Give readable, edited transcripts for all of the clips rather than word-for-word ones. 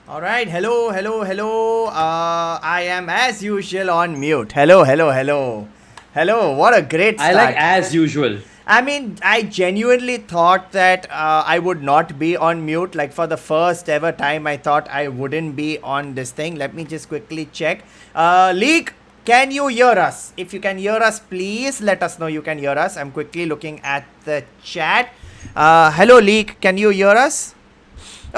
All right. Hello, hello, hello. I am as usual on mute. Hello, hello, hello. Hello. What a great I like start. as usual. I mean, I genuinely thought that I would not be on mute. Like for the first ever time, I thought I wouldn't be on this thing. Let me just quickly check. Leak, can you hear us? If you can hear us, please let us know you can hear us. I'm quickly looking at the chat. Hello, Leak, can you hear us?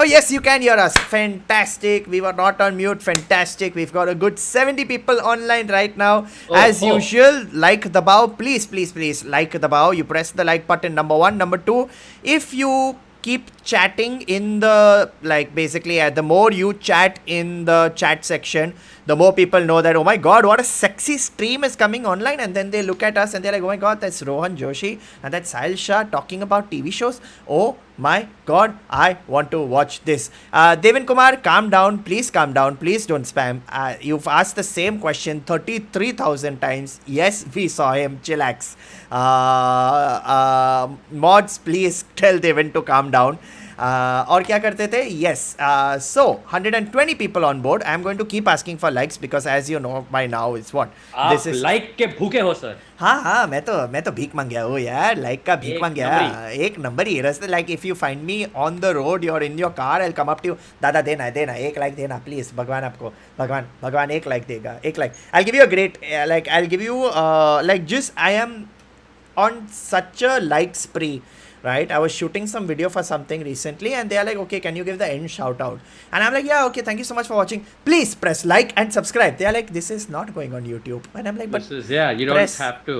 Oh, yes, you can hear us. Fantastic. We were not on mute. Fantastic. We've got a good 70 people online right now. Oh, As oh. usual, like the bow. Please, please, please like the bow. You press the like button, number one. Number two, if you keep chatting in the, like, basically, the more you chat in the chat section, the more people know that, oh my god, what a sexy stream is coming online. And then they look at us and they're like, oh my god, that's Rohan, Joshi, and that's Sahil, Shah talking about TV shows. Oh my god, I want to watch this. Devin Kumar, calm down. Please calm down. Please don't spam. You've asked the same question 33,000 times. Yes, we saw him. Chillax. Mods, please tell Devin to calm down. और क्या करते थे? Yes. So 120 people on board. I'm going to keep asking for likes because as you know by now it's what this आप is. Like के भूखे हो sir. हाँ हाँ, मैं तो भीख मांग गया हूँ यार. लाइक का भीख एक मांग गया. नंबरी. एक नंबर ही रस्ते. Like if you find me on the road your in your car, I come up to you. दादा देना एक लाइक देना प्लीज. भगवान आपको, भगवान एक लाइक देगा. एक like I give you a great, like I give you, like just I am on such a light spree, right? I was shooting some video for something recently and they are like, okay, can you give the end shout out? And I'm like, yeah, okay, thank you so much for watching. Please press like and subscribe. They are like, this is not going on YouTube. And I'm like, but This is, yeah, you don't press, have to.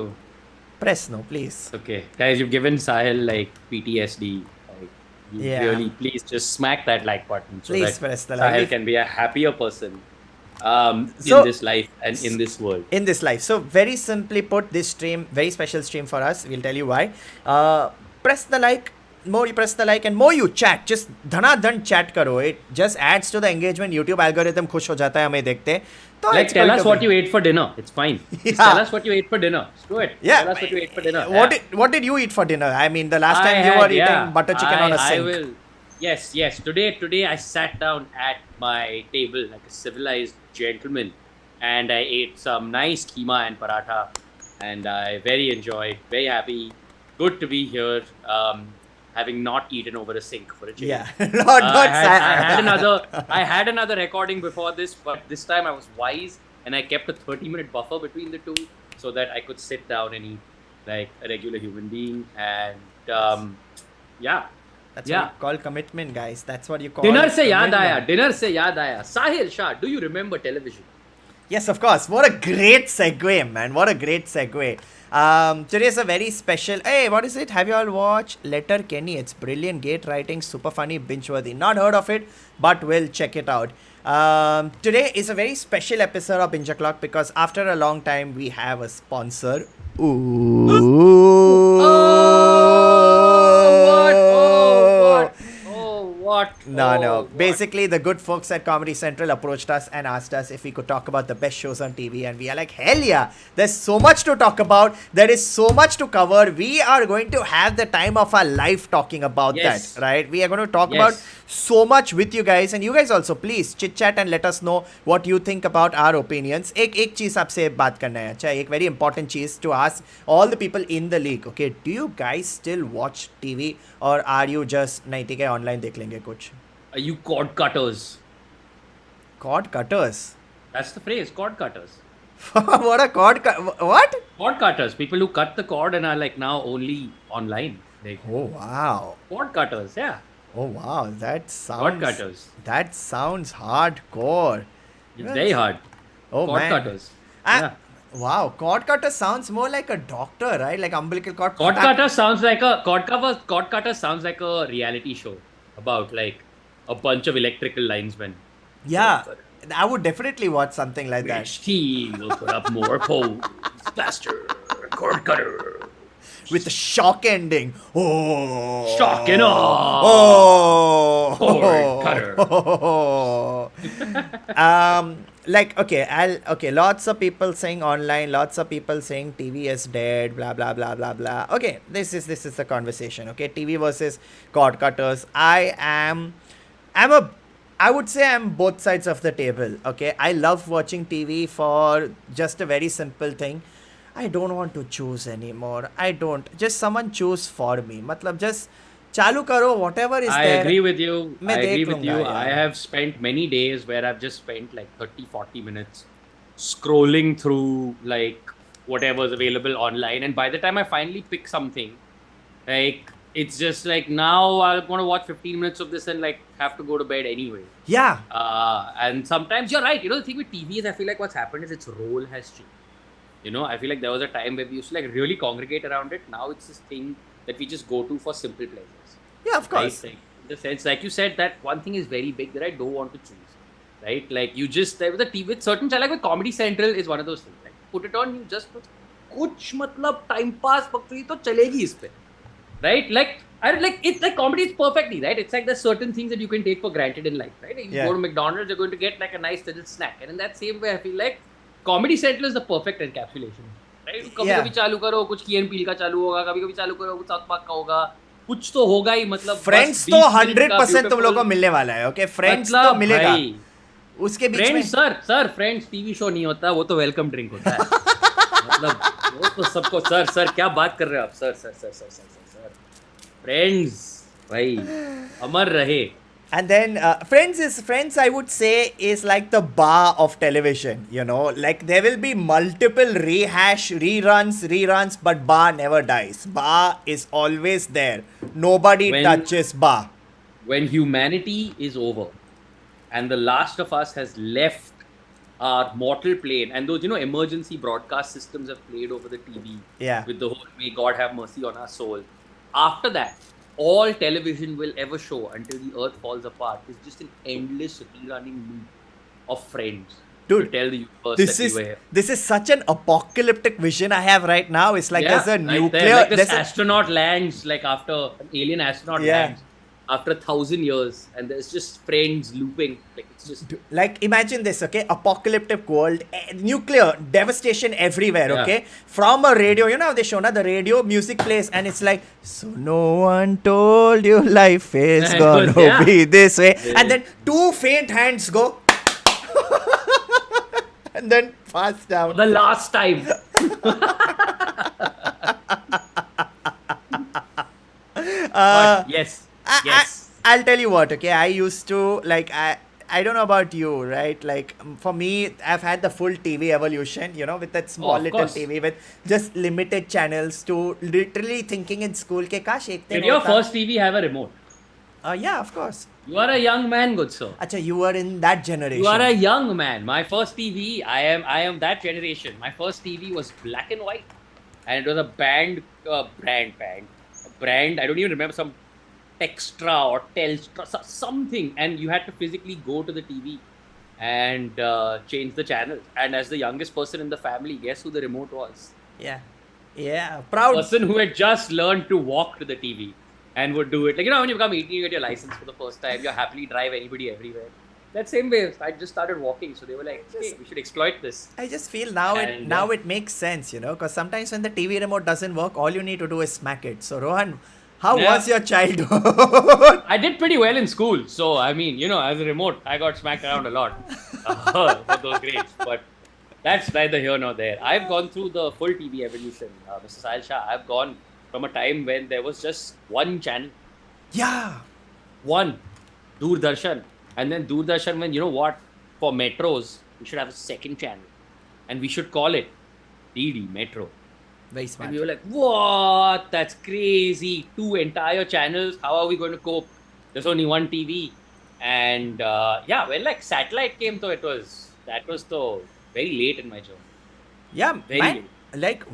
press no, please. Okay, guys, you've given Sahil like PTSD. Like, you Yeah. really, please just smack that like button so Please that press the Sahil like. can be a happier person So, in this life and in this world. in this life. So very simply put, this stream, very special stream for us. We'll tell you why. Press the like. More you press the like and more you chat. Just Dhanadhan chat करो. It just adds to the engagement. YouTube algorithm खुश हो जाता है हमें देखते. तो Like, it's tell going us to what be. you ate for dinner. It's fine. Just tell us what you ate for dinner. Screw it. Yeah. Tell us what you ate for dinner. What Yeah. did, what did you eat for dinner? I mean, the last I time you had, were eating yeah. butter chicken on a I sink. will. Yes. Today I sat down at my table like a civilized gentleman, and I ate some nice keema and paratha, and I very enjoyed, very happy, good to be here. Having not eaten over a sink for a change. Yeah, not I had another recording before this, but this time I was wise and I kept a 30-minute buffer between the two so that I could sit down and eat like a regular human being. And yeah. That's Yeah. what you call commitment, guys. That's what you call Dinner se yaad commitment. aaya. Sahil Shah, do you remember television? Yes, of course. What a great segue, man. What a great segue. Today's a very special. Hey, what is it? Have you all watched Letter Kenny? It's brilliant, great writing, super funny, binge-worthy. Not heard of it, but we'll check it out. Today is a very special episode of Binge-O-Clock because after a long time we have a sponsor. Ooh. What? No. Basically, the good folks at Comedy Central approached us and asked us if we could talk about the best shows on TV. And we are like, hell yeah, there's so much to talk about. There is so much to cover. We are going to have the time of our life talking about Yes. that, right? We are going to talk Yes. about so much with you guys. And you guys also, please chit chat and let us know what you think about our opinions. एक चीज आपसे बात करना है. अच्छा, एक very important चीज to ask all the people in the league. Okay, do you guys still watch TV or are you just नहीं ठीक है online देख लेंगे कुछ? Are you cord cutters? Cord cutters. That's the phrase, cord cutters. What a what? Cord cutters, people who cut the cord and are like now only online. Like Oh wow. cord cutters, yeah. Oh wow. Cord cutters. That sounds hardcore. It's very hard. Oh Cord man. cutters. Ah, Yeah. wow. Cord cutter sounds more like a doctor, right? Like umbilical cord. Cord cutter sounds like a cord cutter sounds like a reality show about like a bunch of electrical linesmen. Yeah. I would definitely watch something like that. Which team will put up more poles faster? Cord cutter. With a shock ending. Oh. Shock and awe. Oh. Cord cutter. Like okay, lots of people saying online, lots of people saying TV is dead, blah blah blah blah blah. Okay, this is the conversation. Okay, TV versus cord cutters. I'm a I would say I'm both sides of the table. Okay, I love watching TV for just a very simple thing. I don't want to choose anymore. I don't. Just someone choose for me. मतलब just चालू करो whatever is I there. agree with you. I मैं agree देख with लूँगा you. I यार. have spent many days where I've just spent like 30, 40 minutes scrolling through like whatever's available online. And by the time I finally pick something, like it's just like now I'm going to watch 15 minutes of this and like have to go to bed anyway. Yeah. And sometimes you're right. You know, the thing with TV is I feel like what's happened is its role has changed. You know, I feel like there was a time where we used to like really congregate around it. Now it's this thing that we just go to for simple pleasures. Yeah, of course. Right? Like, in the sense, like you said, that one thing is very big that I don't want to choose. Right? Like you just with the TV with certain channel, like with Comedy Central is one of those things. Like put it on, you just put कुछ मतलब time pass पकड़ी तो चलेगी इस पे. Right? Like I like it's like comedy is perfectly right. It's like there's certain things that you can take for granted in life. Right? You go to McDonald's, you're going to get like a nice little snack, and in that same way, I feel like Comedy Central is the perfect encapsulation. Right? कभी-कभी चालू करो कुछ की N Peel का चालू होगा, कभी-कभी चालू करो कुछ साउथ पार्क का होगा, कुछ तो होगा ही मतलब. फ्रेंड्स तो 100% तुम लोग को मिलने वाला है. ओके, फ्रेंड्स तो मिलेगा. उसके बीच में सर फ्रेंड्स टीवी शो नहीं होता, वो तो वेलकम ड्रिंक होता है. मतलब वो तो सबको सर क्या बात कर रहे हो आप. सर फ्रेंड्स भाई अमर रहे. And then Friends I would say is like the bar of television, you know, like there will be multiple reruns, but bar never dies. Bar is always there. Nobody touches bar. When humanity is over and the last of us has left our mortal plane, and those, you know, emergency broadcast systems have played over the TV with the whole may God have mercy on our soul. After that, all television will ever show until the earth falls apart is just an endless rerunning loop of Friends. Dude, to tell the universe this is such an apocalyptic vision I have right now. It's like there's a nuclear... Like this astronaut lands, like after an alien astronaut lands after 1,000 years, and there's just Friends looping. Like it's just... Like imagine this, okay? Apocalyptic world, nuclear, devastation everywhere, okay? From a radio, you know how they show now the radio, music plays, and it's like, so no one told you life is gonna be this way. And then two faint hands go... and then pass down. The last time. Yes. I'll tell you what, okay? I used to, like, I don't know about you, right? Like, for me, I've had the full TV evolution, you know, with that small little TV with just limited channels to literally thinking in school, ke kash ek din Did your first TV have a remote? Yeah, of course. You are a young man, good sir. Acha, you were in that generation. You are a young man. My first TV, I am that generation. My first TV was black and white, and it was a brand. I don't even remember, some Textra or Telstra, something, and you had to physically go to the TV and change the channel. And as the youngest person in the family, guess who the remote was? Yeah, proud person who had just learned to walk to the TV. And would do it. Like, you know, when you become 18, you get your license for the first time, you happily drive anybody everywhere. That same way, I just started walking. So they were like, hey, we should exploit this. I just feel now it makes sense, you know, because sometimes when the TV remote doesn't work, all you need to do is smack it. So Rohan, how was your childhood? I did pretty well in school. So, I mean, you know, as a remote, I got smacked around a lot for those grades. But that's neither here nor there. I've gone through the full TV evolution, Mr. Sahil Shah. I've gone from a time when there was just one channel. Yeah. One. Doordarshan. And then Doordarshan, when, you know what, for metros, we should have a second channel. And we should call it DD Metro. Very smart. And we were like, what? That's crazy. 2 entire channels. How are we going to cope? There's only one TV. And when like satellite came, though, that was though very late in my journey. Yeah, very late. Like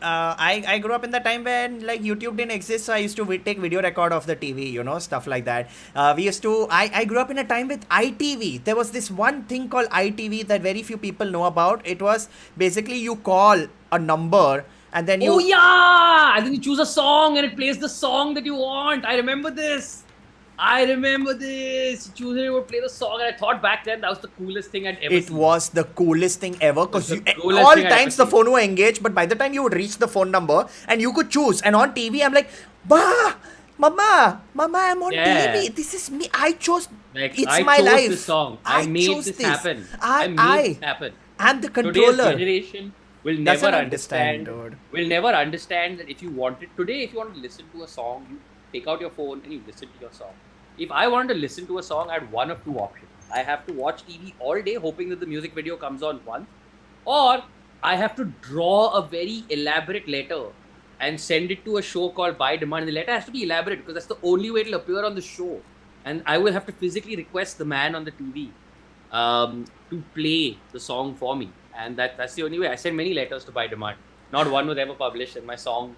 I grew up in the time when like YouTube didn't exist, so I used to take video record of the TV, you know, stuff like that. I grew up in a time with ITV. There was this one thing called ITV that very few people know about. It was basically you call a number and then you... Oh yeah! And then you choose a song and it plays the song that you want. I remember this. You choose it, you would play the song, and I thought back then that was the coolest thing I'd ever seen. It was the coolest thing ever, because all times the phone were engaged, but by the time you would reach the phone number and you could choose, and on TV I'm like, bah, Mama, I'm on Yeah. TV. This is me. I chose. Like It's I my chose life. this song. I I made chose this this. happen. I I, made this I happen. am the Today's controller. generation will never Doesn't understand, understand. dude. Will never understand that if you wanted today, if you want to listen to a song, you take out your phone and you listen to your song. If I wanted to listen to a song, I had one of two options. I have to watch TV all day, hoping that the music video comes on once, or I have to draw a very elaborate letter and send it to a show called By Demand. The letter has to be elaborate because that's the only way it'll appear on the show. And I will have to physically request the man on the TV to play the song for me. And that's the only way. I sent many letters to By Demand. Not one was ever published, and my song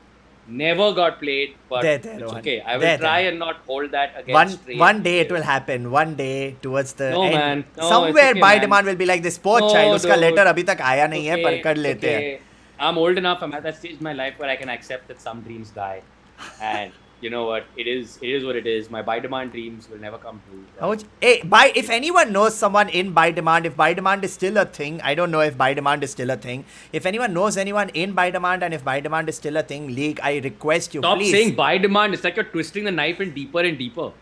never got played. But it's Rohan. okay. I will try and not hold that against One day it will happen. One day towards the No, end. man. No, Somewhere it's okay, By man. Demand will be like this poor No, child. Uska dude. letter abhi tak aaya nahi hai, par kar It's lete hain. okay. I'm old enough. I'm at that stage in my life where I can accept that some dreams die, and you know what? It is what it is. My By Demand dreams will never come true. Hey, if anyone knows someone in By Demand, if By Demand is still a thing, I don't know if By Demand is still a thing. If anyone knows anyone in By Demand and if By Demand is still a thing, League, I request you, Stop please. saying By Demand. It's like you're twisting the knife in deeper and deeper.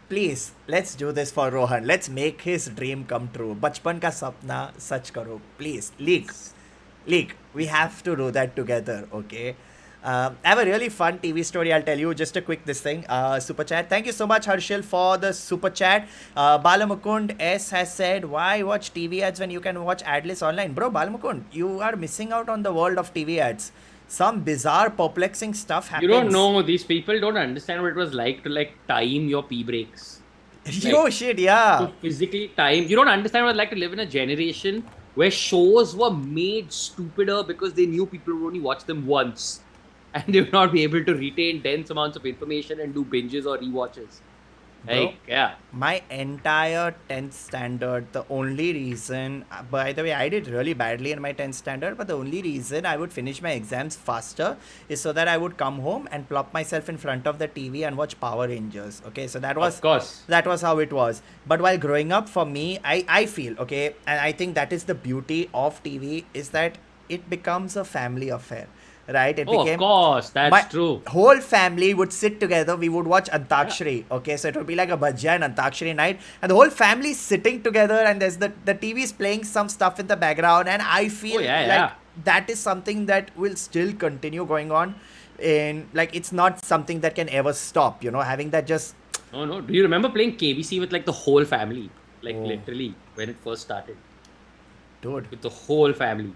Please, let's do this for Rohan. Let's make his dream come true. Bachpan ka sapna sach karo. Please, League, we have to do that together, okay? I have a really fun TV story. I'll tell you just a quick super chat. Thank you so much, Harshil, for the super chat. Balamukund S has said, why watch TV ads when you can watch adless online? Bro, Balamukund, you are missing out on the world of TV ads. Some bizarre, perplexing stuff happens. You don't know. These people don't understand what it was like to like time your pee breaks. Yo, shit, yeah. To physically time. You don't understand what it's like to live in a generation where shows were made stupider because they knew people would only watch them once. And they would not be able to retain dense amounts of information and do binges or rewatches. Like, yeah. My entire 10th standard, the only reason, by the way, I did really badly in my 10th standard, but the only reason I would finish my exams faster is so that I would come home and plop myself in front of the TV and watch Power Rangers. Okay, so that was, of course, that was how it was. But while growing up, for me, I feel, okay, and I think that is the beauty of TV, is that it becomes a family affair. Right? It became, of course, that's true. Whole family would sit together. We would watch Antakshari. Yeah. Okay, so it would be like a Bhajya and Antakshari night, and the whole family is sitting together, and there's the TV is playing some stuff in the background, and I feel that is something that will still continue going on. In like, it's not something that can ever stop. You know, having that just. No. Do you remember playing KBC with like the whole family? Like literally when it first started. Dude. With the whole family.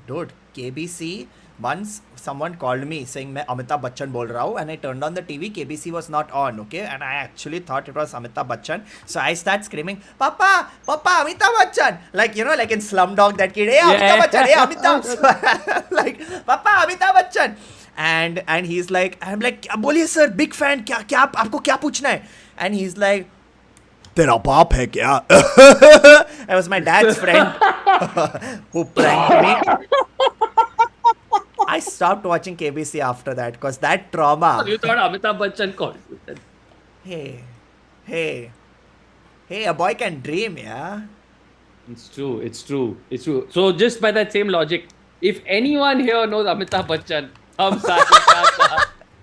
Dude, KBC. Once someone called me saying मैं अमिताभ बच्चन बोल रहा हूँ, and I turned on the TV. KBC was not on, okay, and I actually thought it was Amitabh Bachchan. So I start screaming, Papa, Amitabh Bachchan, like, you know, like in Slumdog, that kid, hey Amitabh Bachchan, hey Amitabh, like Papa Amitabh Bachchan, and he's like, I'm like, बोलिए sir, big fan, क्या आपको क्या पूछना है? And he's like, तेरा बाप है क्या? That was my dad's friend who pranked me. I stopped watching KBC after that because that trauma. You thought Amitabh Bachchan called you. Hey, a boy can dream, yeah? It's true. So just by that same logic, if anyone here knows Amitabh Bachchan, हम साहिल शाह का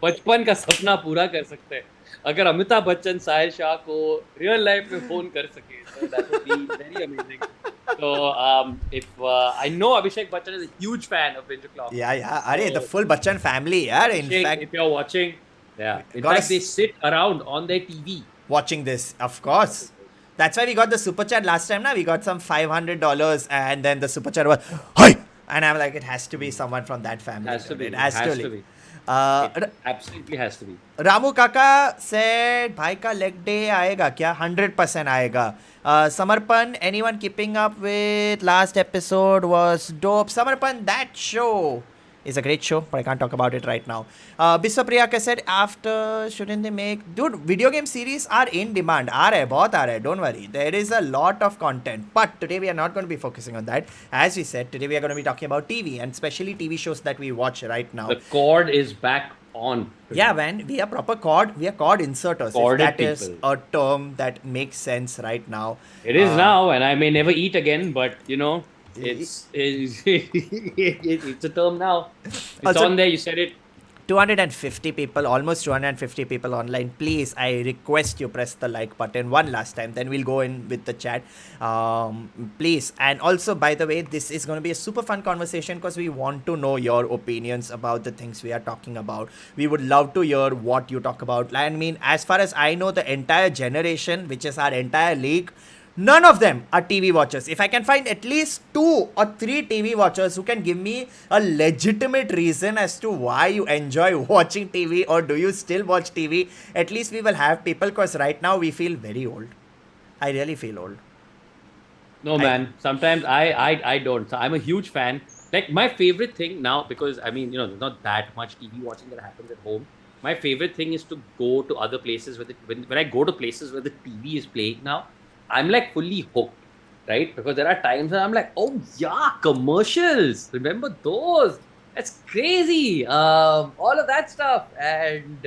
बचपन का सपना पूरा कर सकते हैं. अगर अमिताभ बच्चन साहिल शाह को रियल लाइफ में फोन कर सके, so that would be very amazing. So if I know Abhishek Bachchan is a huge fan of Binge-O-Clock. Yeah. Arey, the full Bachchan family, yeah. In fact, if you're watching, in fact, they sit around on their TV watching this, of course. That's why we got the super chat last time. Now we got some $500, and then the super chat was, hi, and I'm like, it has to be someone from that family. It has to be. It absolutely has to be. Ramu Kaka said, भाई का leg day आएगा क्या? 100% आएगा. Samarpan, anyone keeping up with last episode was dope. Samarpan, that show is a great show, but I can't talk about it right now. Biswapriyaka said, after shouldn't they make... Dude, video game series are in demand. aa rahe, don't worry. There is a lot of content. But today we are not going to be focusing on that. As we said, today we are going to be talking about TV, and especially TV shows that we watch right now. The cord is back on. Today. Yeah, man. We are proper cord. We are cord inserters. Corded if that people. Is a term that makes sense right now. It is now, and I may never eat again, but, you know... It's a term now. It's on there. You said it. 250 people, almost 250 people online. Please, I request you press the like button one last time. Then we'll go in with the chat. Please. And also, by the way, this is going to be a super fun conversation because we want to know your opinions about the things we are talking about. We would love to hear what you talk about. I mean, as far as I know, the entire generation, which is our entire league, none of them are TV watchers. If I can find at least 2 or 3 TV watchers who can give me a legitimate reason as to why you enjoy watching TV or do you still watch TV, at least we will have people, because right now we feel very old. I really feel old. No, man. Sometimes I don't. So I'm a huge fan. Like, my favorite thing now, because I mean, there's not that much TV watching that happens at home. My favorite thing is to go to other places when I go to places where the TV is playing now, I'm like fully hooked, right? Because there are times when I'm like, oh yeah, commercials. Remember those? That's crazy. All of that stuff. And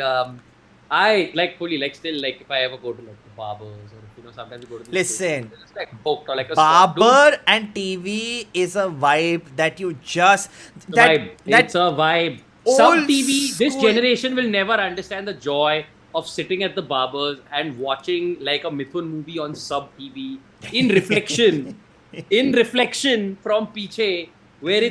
I like fully, like, still, like, if I ever go to like the barbers, or sometimes you go to these Listen, places, it's like hooked, or like a barber and TV is a vibe that you just vibe. It's a vibe. Some TV, this school- generation will never understand the joy of sitting at the barbers and watching like a Mithun movie on sub TV in reflection from Piche, where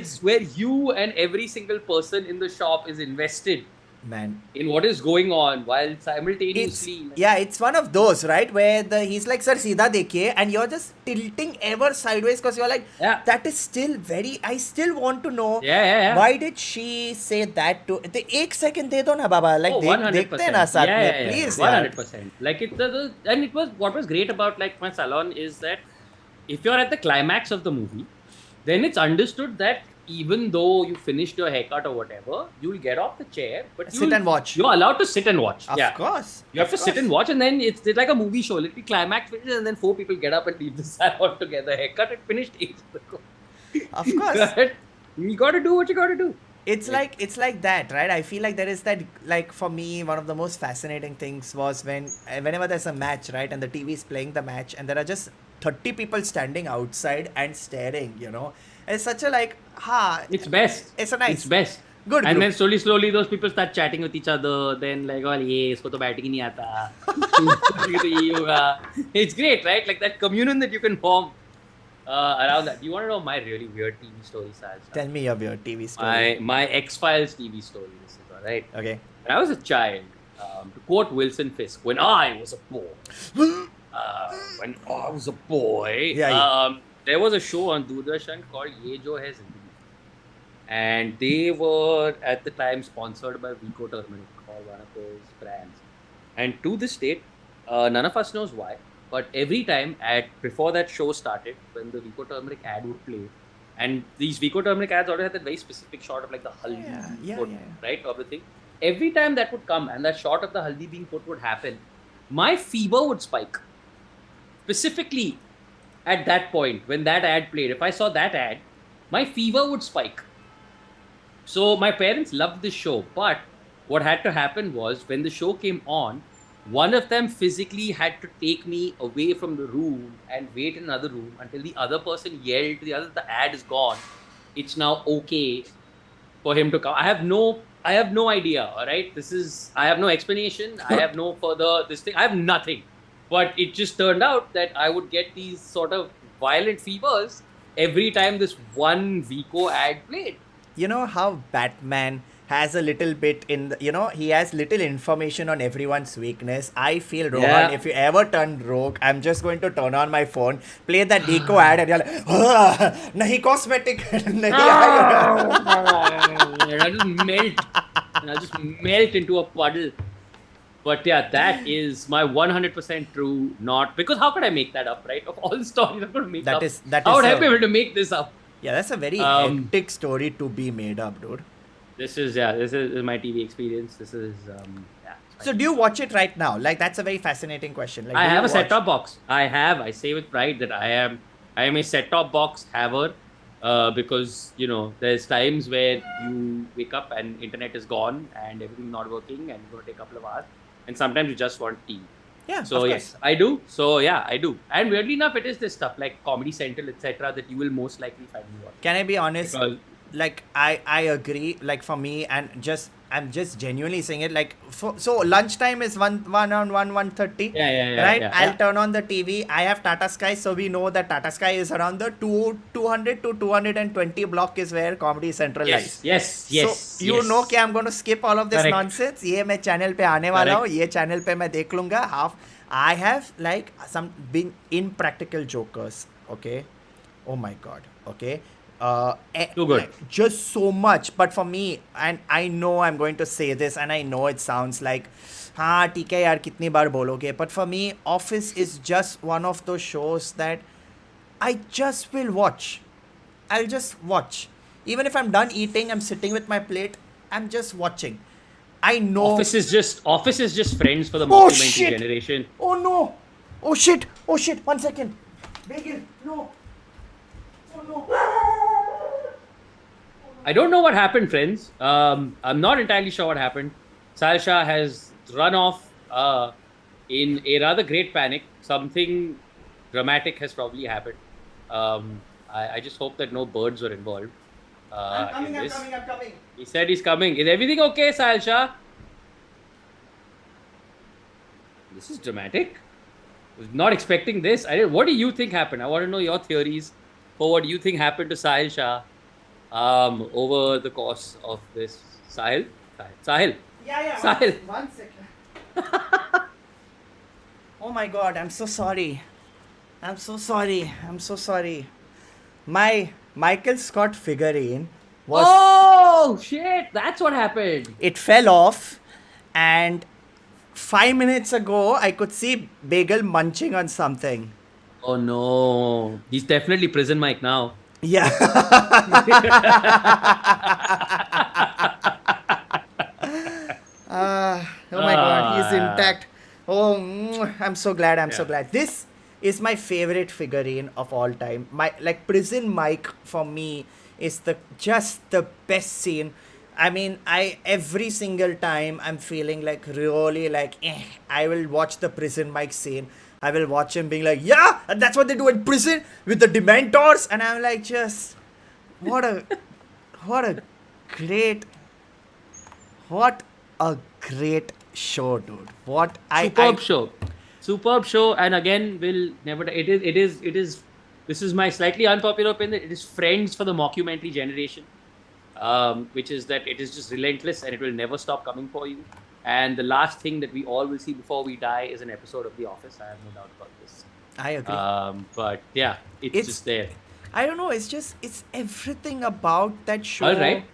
you and every single person in the shop is invested man, in what is going on while simultaneously. it's one of those, right, where he's like, sir, seedha dekhiye, and you're just tilting ever sideways because you're like, that is still very, I still want to know, why did she say that to the 1 second de do na baba, like, 100%. dekhte na saath mein, please. 100%. Like, and it was, what was great about like my salon is that if you're at the climax of the movie, then it's understood that even though you finished your haircut or whatever, you'll get off the chair, but sit and watch. You're allowed to sit and watch. Of course. You have to sit and watch, and then it's like a movie show. Literally, climax finishes, and then 4 people get up and leave the salon together. Haircut had finished ages ago. Of course. But you got to do what you got to do. It's like that, right? I feel like there is that, like, for me, one of the most fascinating things was whenever there's a match, right, and the TV is playing the match, and there are just 30 people standing outside and staring, It's such a It's best. It's a nice. It's best. Good And group. then slowly those people start chatting with each other. Then like, oh, ye, isko to batting hi nahi aata. It's great, right? Like that communion that you can form around that. Do you want to know my really weird TV story, Sahil? Tell me of your TV story. My X-Files TV story. This is all right. Okay. When I was a child, to quote Wilson Fisk, when I was a boy, there was a show on Doordarshan called Ye Jo Hai Zindagi. And they were at the time sponsored by Vico Turmeric, or one of those brands. And to this date, none of us knows why, but every time before that show started, when the Vico Turmeric ad would play, and these Vico Turmeric ads always had that very specific shot of like the haldi right, of the thing. Every time that would come and that shot of the haldi being put would happen, my fever would spike. Specifically at that point, when that ad played, if I saw that ad, my fever would spike. So my parents loved this show, but what had to happen was when the show came on, one of them physically had to take me away from the room and wait in another room until the other person yelled to the other, the ad is gone. It's now okay for him to come. I have no idea, all right? I have no explanation. I have no further I have nothing. But it just turned out that I would get these sort of violent fevers every time this one Vico ad played. You know how Batman has a little bit he has little information on everyone's weakness. I feel, Rohan, if you ever turn rogue, I'm just going to turn on my phone, play that Deco ad, and you're like, nahi cosmetic, nahi I'll just melt into a puddle. But yeah, that is my 100% true, not because how could I make that up, right? Of all the stories I'm going to make up, how would I be able to make this up? Yeah, that's a very hectic story to be made up, dude. This is my TV experience. This is So do you watch it right now? Like, that's a very fascinating question. Like, I have a set-top box. I say with pride that I am a set-top box haver because there's times where you wake up and internet is gone and everything's not working and it's going to take a couple of hours, and sometimes you just want TV. Yeah. So yes, I do. So yeah, I do. And weirdly enough, it is this stuff like Comedy Central, etc., that you will most likely find me watching. Can I be honest? Like, I agree. Like, for me, and just I'm just genuinely saying it. Like, so lunchtime is one on 1:30, right? I'll Yeah. turn on the TV. I have Tata Sky, so we know that Tata Sky is around the 200 to 220 block is where Comedy Central lies. Yes, yes, So yes, you know yes. कि I'm going to skip all of this Correct. nonsense. ये मैं channel पे आने वाला हूँ. Correct. ये channel पे मैं देख लूँगा. Half I have like some been impractical jokers. Okay. Oh my god. Okay. Too good. Like, just so much. But for me, and I know I'm going to say this, and I know it sounds like, हाँ ठीक है यार कितनी बार बोलोगे. But for me, Office is just one of those shows that I just will watch. I'll just watch. Even if I'm done eating, I'm sitting with my plate, I'm just watching. I know. Office is just friends for the Oh mockumentary shit! generation. Oh no! Oh shit! Oh shit! 1 second. Bagel, no. Oh no. I don't know what happened, friends. I'm not entirely sure what happened. Sahil Shah has run off in a rather great panic. Something dramatic has probably happened. I just hope that no birds were involved in this. I'm coming. He said he's coming. Is everything okay, Sahil Shah? This is dramatic. Was not expecting this. What do you think happened? I want to know your theories for what you think happened to Sahil Shah over the course of this. Sahil? Sahil? Yeah. Sahil. 1 second. Oh my god, I'm so sorry. I'm so sorry. My Michael Scott figurine was. Oh, shit. That's what happened. It fell off, and 5 minutes ago, I could see Bagel munching on something. Oh, no. He's definitely prison Mike now. Yeah. Oh my god, he's intact. Oh, I'm so glad. I'm so glad. This is my favorite figurine of all time. My like Prison Mike for me is just the best scene. I mean, I every single time I'm feeling like really like I will watch the Prison Mike scene. I will watch him being like, yeah, and that's what they do in prison with the Dementors, and I'm like, just what a great what a great show, dude. Superb show, and again, will never. It is. This is my slightly unpopular opinion. It is friends for the mockumentary generation, which is that it is just relentless and it will never stop coming for you. And the last thing that we all will see before we die is an episode of The Office. I have no doubt about this. I agree. But yeah, it's just there. I don't know. It's everything about that show. All right.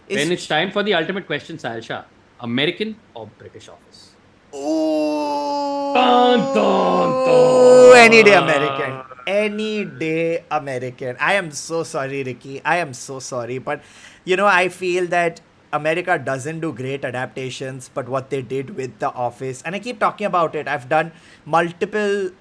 Then it's time for the ultimate question, Sahil Shah. American or British Office? Oh, Dun, dun, dun. Any day American. Any day American. I am so sorry, Ricky. I am so sorry. But, I feel that America doesn't do great adaptations, but what they did with The Office, and I keep talking about it. I've done multiple,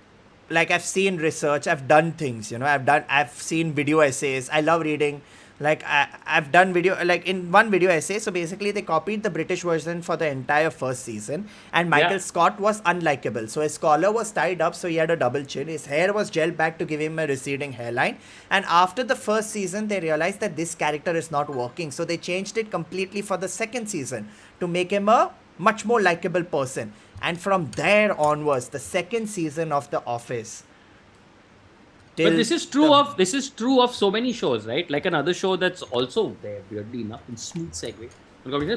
like I've seen research, I've done things, I've seen video essays. I love reading. Like I've done video, like in one video essay. So basically they copied the British version for the entire first season, and Michael Scott was unlikable. So his collar was tied up, so he had a double chin. His hair was gelled back to give him a receding hairline. And after the first season, they realized that this character is not working. So they changed it completely for the second season to make him a much more likable person. And from there onwards, the second season of The Office. But this is true of so many shows, right? Like another show that's also there, weirdly enough, in smooth segue,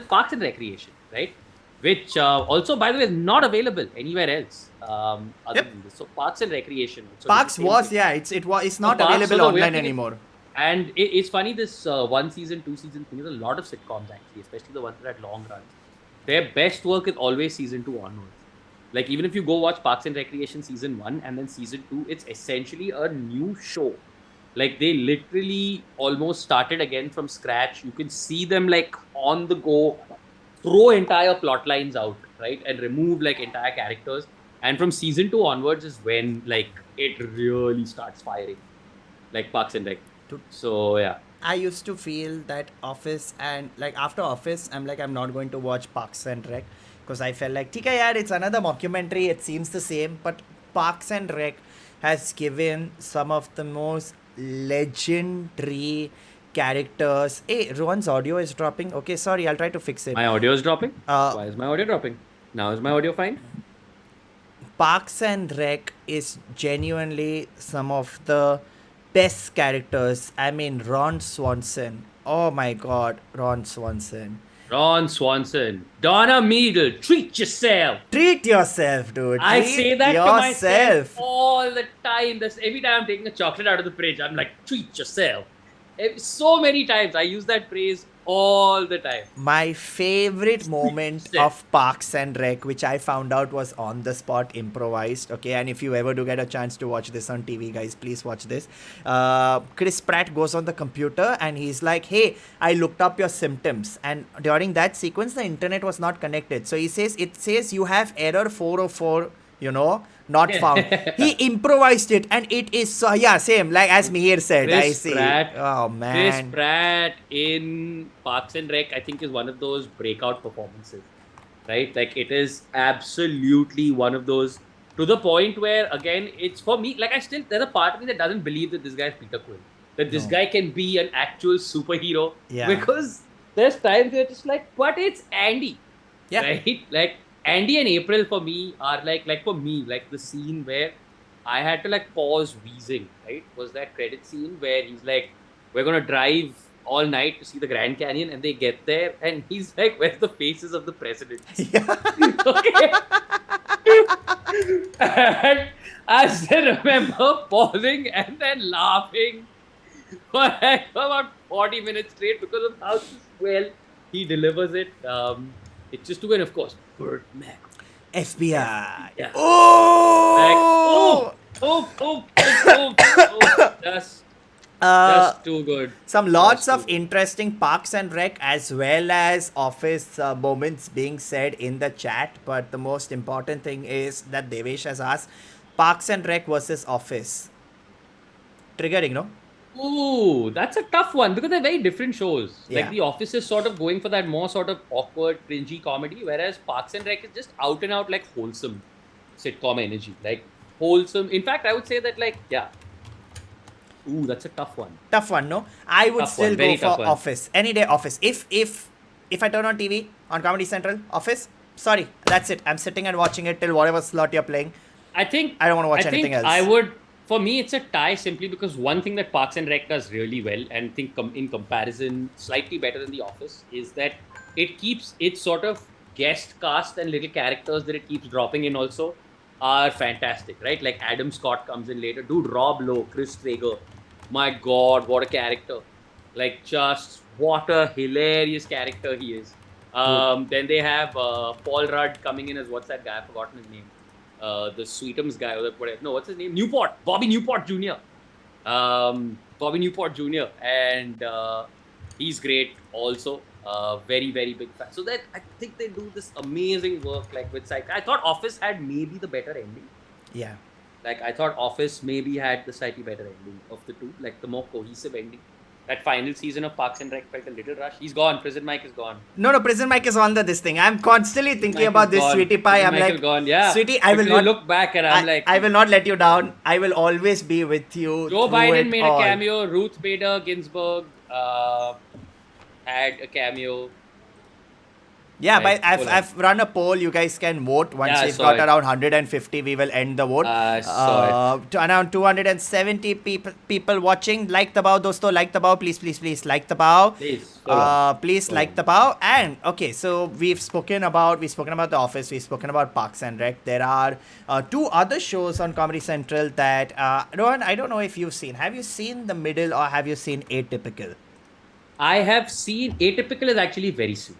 Parks and Recreation, right? Which also, by the way, is not available anywhere else other than this. So Parks and Recreation. Parks was, it's not available online anymore. And it's funny, this 1 season, 2 season thing is a lot of sitcoms actually, especially the ones that had long runs. Their best work is always season 2 onwards. Like, even if you go watch Parks and Recreation season 1 and then season 2, it's essentially a new show. Like, they literally almost started again from scratch. You can see them, like, on the go, throw entire plot lines out, right? And remove, like, entire characters. And from season 2 onwards is when, like, it really starts firing. Like, Parks and Rec. So, yeah. I used to feel that Office and, like, after Office, I'm not going to watch Parks and Rec. Because I felt like, okay, yeah, it's another mockumentary, it seems the same, but Parks and Rec has given some of the most legendary characters. Hey, Rohan's audio is dropping. Okay, sorry, I'll try to fix it. My audio is dropping. Uh, Why is my audio dropping? Now is my audio fine? Parks and Rec is genuinely some of the best characters. I mean, Ron Swanson. Oh my god, Ron Swanson. Ron Swanson, Donna Meadle, treat yourself. Treat yourself, dude. I Treat say that to myself yourself. all the time. Every time I'm taking a chocolate out of the fridge, I'm like, treat yourself. So many times I use that phrase all the time. My favorite moment yourself. of Parks and Rec, which I found out was on the spot improvised. Okay, and if you ever do get a chance to watch this on TV, guys, please watch this. Chris Pratt goes on the computer and he's like, "Hey, I looked up your symptoms." And during that sequence, the internet was not connected. So he says, "It says you have error 404, not found." He improvised it, and it is so, yeah, same like as Mihir said. I Chris see. Pratt, Oh Chris man. Pratt in Parks and Rec, I think, is one of those breakout performances, right? Like, it is absolutely one of those, to the point where, again, it's for me, like, there's a part of me that doesn't believe that this guy is Peter Quill, that this guy can be an actual superhero. Yeah. Because there's times where it's like, but it's Andy. Yeah. Right? Like, Andy and April for me are like for me, like the scene where I had to like pause wheezing, right? Was that credit scene where he's like, we're gonna drive all night to see the Grand Canyon, and they get there and he's like, where's the faces of the presidents? Yeah. Okay. And I still remember pausing and then laughing for like about 40 minutes straight because of how well he delivers it. It's just to win, of course, Birdman. FBI. Yeah. Oh! Just too good. Some lots Just of too good. interesting Parks and Rec as well as Office moments being said in the chat. But the most important thing is that Devesh has asked Parks and Rec versus Office. Triggering, no? Ooh, that's a tough one because they're very different shows. Yeah. Like The Office is sort of going for that more sort of awkward, cringy comedy, whereas Parks and Rec is just out and out like wholesome sitcom energy. Like wholesome. In fact, I would say that ooh, that's a tough one. Tough one, no? I would Tough still one, go very for tough one. Office. Any day Office. If I turn on TV on Comedy Central, Office, sorry, that's it. I'm sitting and watching it till whatever slot you're playing. I think I don't want to watch I anything think else. I would. For me, it's a tie simply because one thing that Parks and Rec does really well, and think in comparison slightly better than The Office, is that it keeps its sort of guest cast and little characters that it keeps dropping in also are fantastic, right? Like Adam Scott comes in later. Dude, Rob Lowe, Chris Traeger. My God, what a character. Like, just what a hilarious character he is. Then they have Paul Rudd coming in as, what's that guy? I've forgotten his name. The Sweetums guy, or whatever. No, what's his name? Bobby Newport Jr. Bobby Newport Jr. And he's great also. Very, very big fan. So that I think they do this amazing work like with Psych. I thought Office had maybe the better ending. Yeah. Like, I thought Office maybe had the slightly better ending of the two, like the more cohesive ending. That final season of Parks and Rec felt a little rushed. He's gone. Prison Mike is gone. No, Prison Mike is on this thing. I'm constantly thinking Mike about is this, gone. Sweetie Pie. Prison I'm Mike like, is gone. Yeah. Sweetie, I will Literally not look back and I'm like, I will not let you down. I will always be with you. Joe through Biden it made all. a cameo. Ruth Bader Ginsburg had a cameo. Yeah, Right, but I've, hold on. I've run a poll. You guys can vote. Once Yeah, I we've saw got it. around 150, we will end the vote. Saw To around 270 people watching. Like the bow, dosto. Like the bow. Please like the bow. Please. follow. Please Follow. like the bow. And okay, so we've spoken about The Office. We've spoken about Parks and Rec. There are two other shows on Comedy Central that Rohan, I don't know if you've seen. Have you seen The Middle or have you seen Atypical? I have seen Atypical is actually very sweet.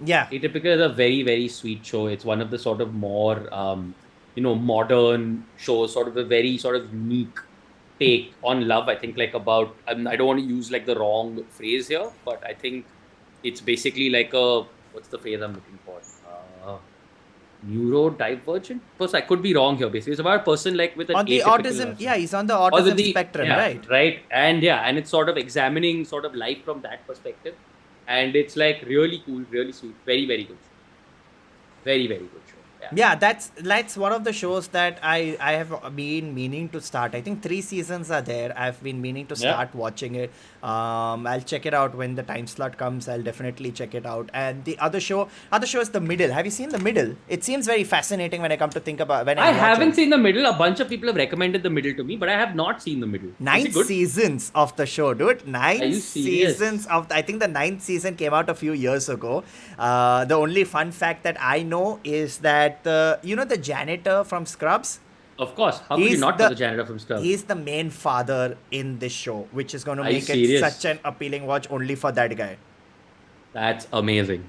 Yeah. Atypical is a very, very sweet show. It's one of the sort of more, modern shows, sort of a very sort of unique take on love. I think like about, I don't want to use like the wrong phrase here, but I think it's basically like what's the phrase I'm looking for? Neurodivergent person. I could be wrong here. Basically, it's about a person like with an On the atypical autism, person. yeah, he's on the autism spectrum, yeah, right? Right. And it's sort of examining sort of life from that perspective. And it's like really cool, really sweet, very, very good show. Very, very good show. Yeah, that's one of the shows that I have been meaning to start. I think 3 seasons are there. I've been meaning to Yeah. start watching it. I'll check it out when the time slot comes. I'll definitely check it out. And the other show is The Middle. Have you seen The Middle? It seems very fascinating when I come to think about when I I watch haven't it. seen the middle. A bunch of people have recommended the middle to me, but I have not seen the middle. Is Nine it good? seasons of the show, dude. Are Nine you seasons serious? of. I think the ninth season came out a few years ago. The only fun fact that I know is that the janitor from Scrubs. Of course. How could you He's not know the the janitor from Scrubs? he's the main father in this show, which is going to Are you make it such serious? an appealing watch only for that guy. That's amazing.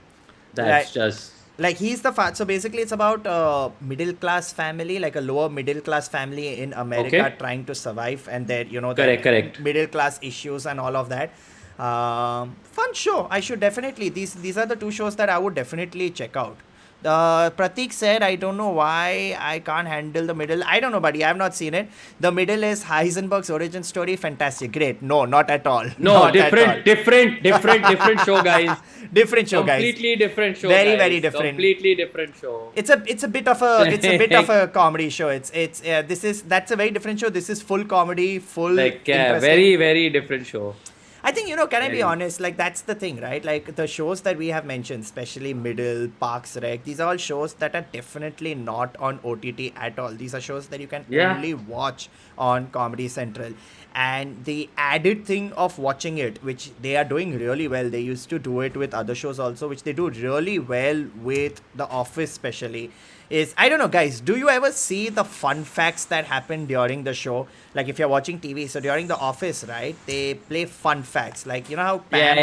Like That's just like he's the so basically it's about a middle class family, like a lower middle class family in America okay. trying to survive, and their Correct, correct. middle class issues and all of that. Fun show. I should definitely these are the two shows that I would definitely check out. Pratik said, I don't know why I can't handle The Middle. I don't know, buddy. I have not seen it. The Middle is Heisenberg's origin story. Fantastic. Great. No, not at all. No, Not at all. different show, guys. Different show, guys. Completely different show, Very, guys. very different. Completely different show. It's a bit of a comedy show. That's a very different show. This is full comedy, full Like, yeah, interesting. very, very different show. I think, can I be Very. honest? Like, that's the thing, right? Like, the shows that we have mentioned, especially Middle, Parks, Rec, these are all shows that are definitely not on OTT at all. These are shows that you can Yeah. only watch on Comedy Central. And the added thing of watching it, which they are doing really well, they used to do it with other shows also, which they do really well with The Office, especially. Is I don't know, guys. Do you ever see the fun facts that happen during the show? Like if you're watching TV, so during The Office, right? They play fun facts. Like how Yeah, Pam.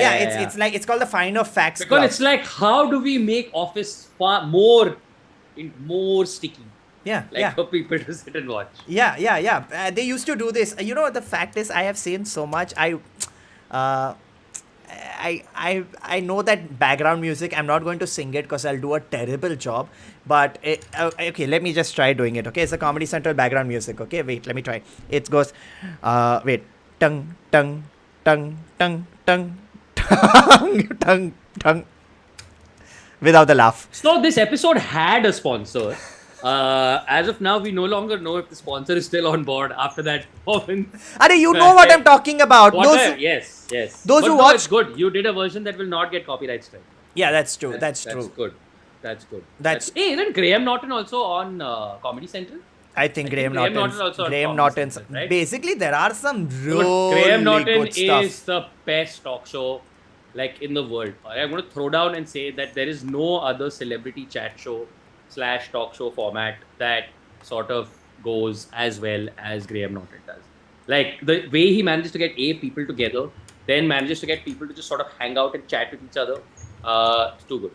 yeah. It's called the Find of Facts Because Club. it's like, how do we make Office far more sticky? Yeah, Like yeah. for people to sit and watch. Yeah. They used to do this. The fact is, I have seen so much. Uh, I know that background music. I'm not going to sing it because I'll do a terrible job. But okay, let me just try doing it. Okay, it's a Comedy Central background music. Okay, wait, let me try. It goes, wait, tung tung tung tung tung tung tung tung, without the laugh. So this episode had a sponsor. As of now, we no longer know if the sponsor is still on board after that performance. Are you know what I'm talking about? Yes. those But who no, watch- it's good. You did a version that will not get copyright strike. Yeah, that's true. That's true. Good. That's good. That's- Hey, isn't Graham Norton also on Comedy Central? I think Graham Graham Norton's. Norton also on Graham Comedy Norton's. Central, right? Basically, there are some But really Graham Norton good stuff. is the best talk show like in the world. I'm going to throw down and say that there is no other celebrity chat show / talk show format that sort of goes as well as Graham Norton does. Like the way he manages to get people together, then manages to get people to just sort of hang out and chat with each other. It's too good.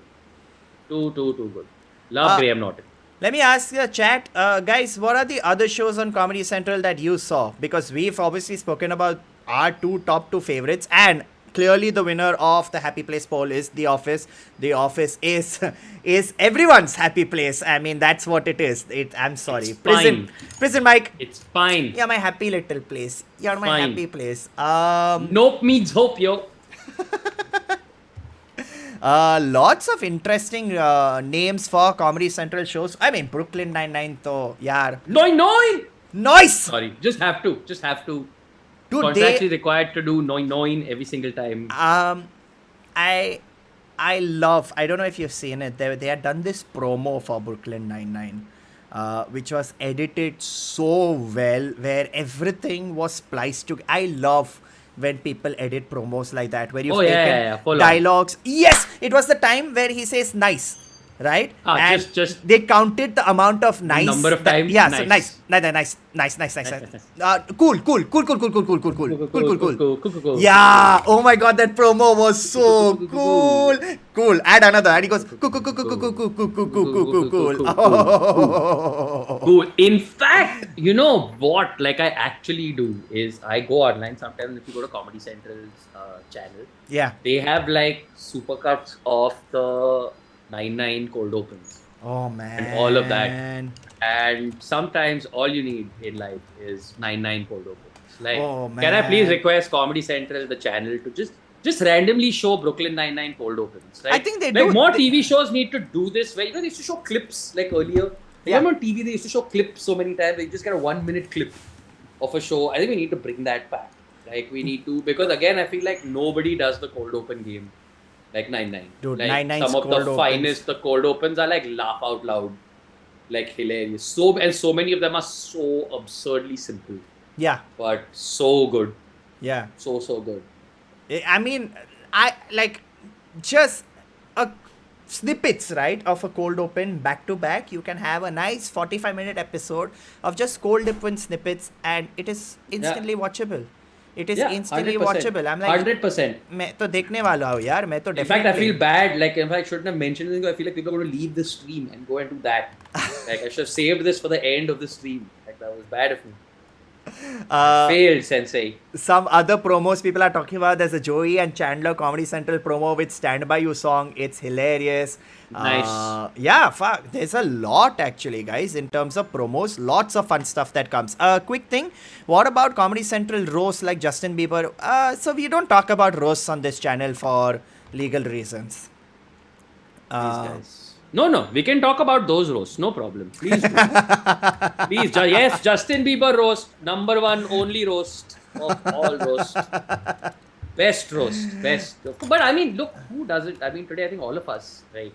Too good. Love Graham Norton. Let me ask the chat, guys, what are the other shows on Comedy Central that you saw? Because we've obviously spoken about our top two favorites, and clearly the winner of the Happy Place poll is The Office. The Office is everyone's happy place. I mean, that's what it is. I'm sorry. It's fine. Prison Mike. It's fine. You're my happy little place. You're my Fine. happy place. Nope means hope, yo. Lots of interesting names for Comedy Central shows. I mean, Brooklyn Nine-Nine, though, yaar. Noin! Nice! Sorry, just have to. Dude, Contractually required to do noin every single time. I love, I don't know if you've seen it, they had done this promo for Brooklyn Nine-Nine, which was edited so well, where everything was spliced together. I love when people edit promos like that, where you've taken full on. dialogues. Yes, it was the time where he says nice, right? And just they counted the amount of nice. number of times, Yeah, nice. so nice. Cool. Yeah. Oh my god, that promo was so cool. Add another, and he goes cool. Cool. In fact, you know what? Like I actually do is I go online sometimes. If you go to Comedy Central's channel, Yeah. they have like supercuts of the 9/9 cold opens. Oh man. And all of that. And sometimes all you need in life is 9/9 cold opens. Like, Oh, can I please man. request Comedy Central, the channel, to just just randomly show Brooklyn Nine-Nine cold opens, right? I think they like do. more TV shows need to do this where they used to show clips like earlier. Yeah. Remember on TV they used to show clips so many times. They just get a 1 minute clip of a show. I think we need to bring that back. Like we need to, because again I feel like nobody does the cold open game like 9-9. Dude, like 9-9's some of cold the opens. finest, the cold opens are like laugh out loud, like hilarious. So many of them are so absurdly simple, Yeah. but so good. Yeah. So good. I mean, I like just a snippets, right, of a cold open back to back. You can have a nice 45-minute episode of just cold open snippets, and it is instantly watchable. It is instantly 100%. watchable. I'm like 100%. मैं तो देखने वाला हूँ यार. मैं तो In fact, I definitely. feel bad. Like, in fact, I shouldn't have mentioned anything. I feel like people are going to leave the stream and go and do that. Like, I should have saved this for the end of the stream. Like, that was bad of me. Failed, Sensei. Some other promos people are talking about. There's a Joey and Chandler Comedy Central promo with Stand By You song. It's hilarious. Nice. Yeah, fuck. There's a lot actually, guys, in terms of promos. Lots of fun stuff that comes. Quick thing. What about Comedy Central roasts like Justin Bieber? So we don't talk about roasts on this channel for legal reasons. These guys. No, we can talk about those roasts. No problem. Please do. Please, yes, Justin Bieber roast. Number one, only roast of all roast. Best roast. Best. But I mean, look, who doesn't? I mean, today I think all of us, right?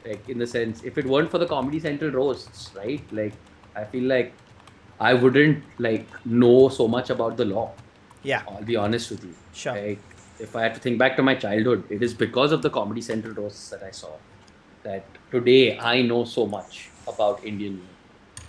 Like, in the sense, if it weren't for the Comedy Central roasts, right? Like, I feel like I wouldn't, like, know so much about the law. Yeah. I'll be honest with you. Sure. Like, if I had to think back to my childhood, it is because of the Comedy Central roasts that I saw that today I know so much about Indian law.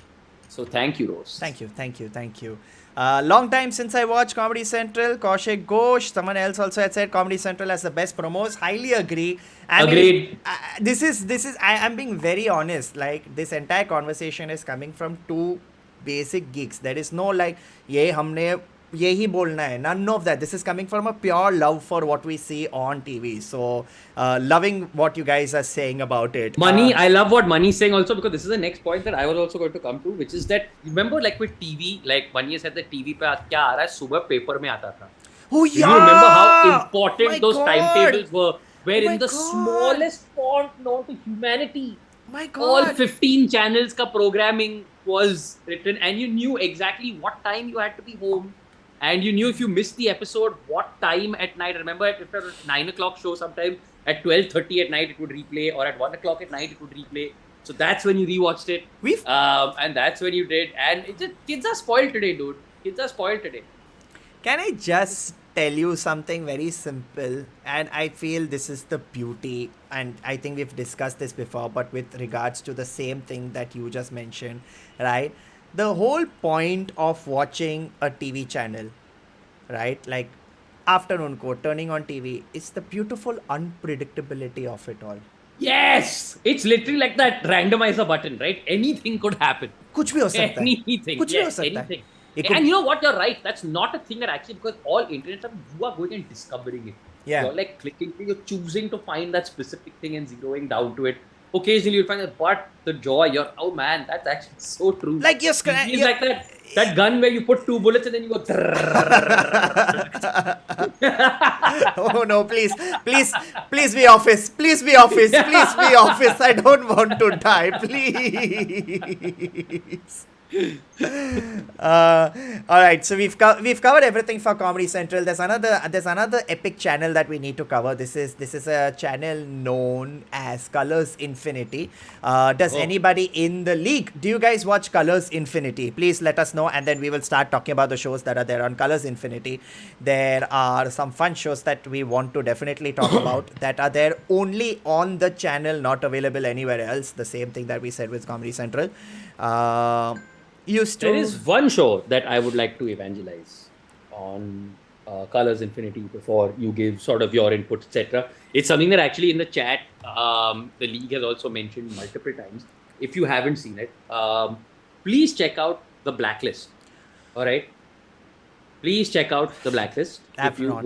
So thank you, Rose. Thank you. Long time since I watched Comedy Central. Kaushik Ghosh, someone else also had said Comedy Central has the best promos. Highly agree. Agreed. This is. I'm being very honest. Like, this entire conversation is coming from two basic geeks. There is no like, ये हमने यही बोलना है. None of that. This is coming from a pure love for what we see on TV. So, loving what you guys are saying about it. Money, I love what Money is saying also, because this is the next point that I was also going to come to, which is that, remember, like with TV, like Money said that TV पे क्या आ रहा है, सुबह paper में आता था. Oh yeah. Do you remember how important those God. timetables were? Where in the God. smallest font known to humanity, My God. all 15 channels ka programming was written, and you knew exactly what time you had to be home, and you knew if you missed the episode, what time at night. I remember if it was a 9 o'clock show, sometime at 12:30 at night it would replay, or at 1 o'clock at night it would replay. So that's when you rewatched it. And that's when you did. And it just, kids are spoiled today, dude. Kids are spoiled today. Can I just tell you something very simple? And I feel this is the beauty, and I think we've discussed this before, but with regards to the same thing that you just mentioned, right? The whole point of watching a TV channel, right? Like afternoon code, turning on TV, is the beautiful unpredictability of it all. Yes! It's literally like that randomizer button, right? Anything could happen. कुछ भी हो सकता है. Anything. कुछ भी हो सकता है. Anything. It could- And you know what? You're right. That's not a thing that actually, because all internet stuff, you are going and discovering it. Yeah. You're like clicking, you're choosing to find that specific thing and zeroing down to it. Occasionally you'll find that, but the joy, you're, oh man, that's actually so true. Like you're It's like that gun where you put 2 bullets and then you go. Oh no, please be office. Please be office. Please be office. I don't want to die. Please. All right, so we've covered everything for Comedy Central. There's another epic channel that we need to cover. This is a channel known as Colors Infinity. Does anybody in the league, do you guys watch Colors Infinity? Please let us know, and then we will start talking about the shows that are there on Colors Infinity. There are some fun shows that we want to definitely talk about that are there only on the channel, not available anywhere else. The same thing that we said with Comedy Central. There is one show that I would like to evangelize on Colors Infinity before you give sort of your input, etc. It's something that actually in the chat, the league has also mentioned multiple times. If you haven't seen it, please check out the Blacklist. All right. Please check out the Blacklist. Have you?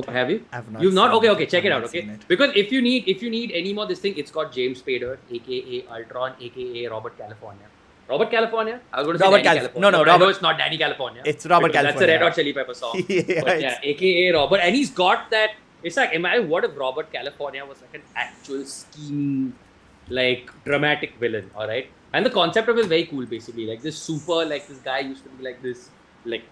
I've not. You've not? Okay. Check it out. Okay. Because if you need any more this thing, it's got James Spader, aka Ultron, aka Robert California. Robert California? I was going to say Danny California. No, Robert. I know it's not Danny California. It's Robert California. That's a Red Hot Chili Pepper song. Yeah, but yeah, aka Robert. And he's got that It's like, imagine what if Robert California was like an actual scheming, like dramatic villain, all right? And the concept of it is very cool, basically. Like this super, like this guy used to be like this, like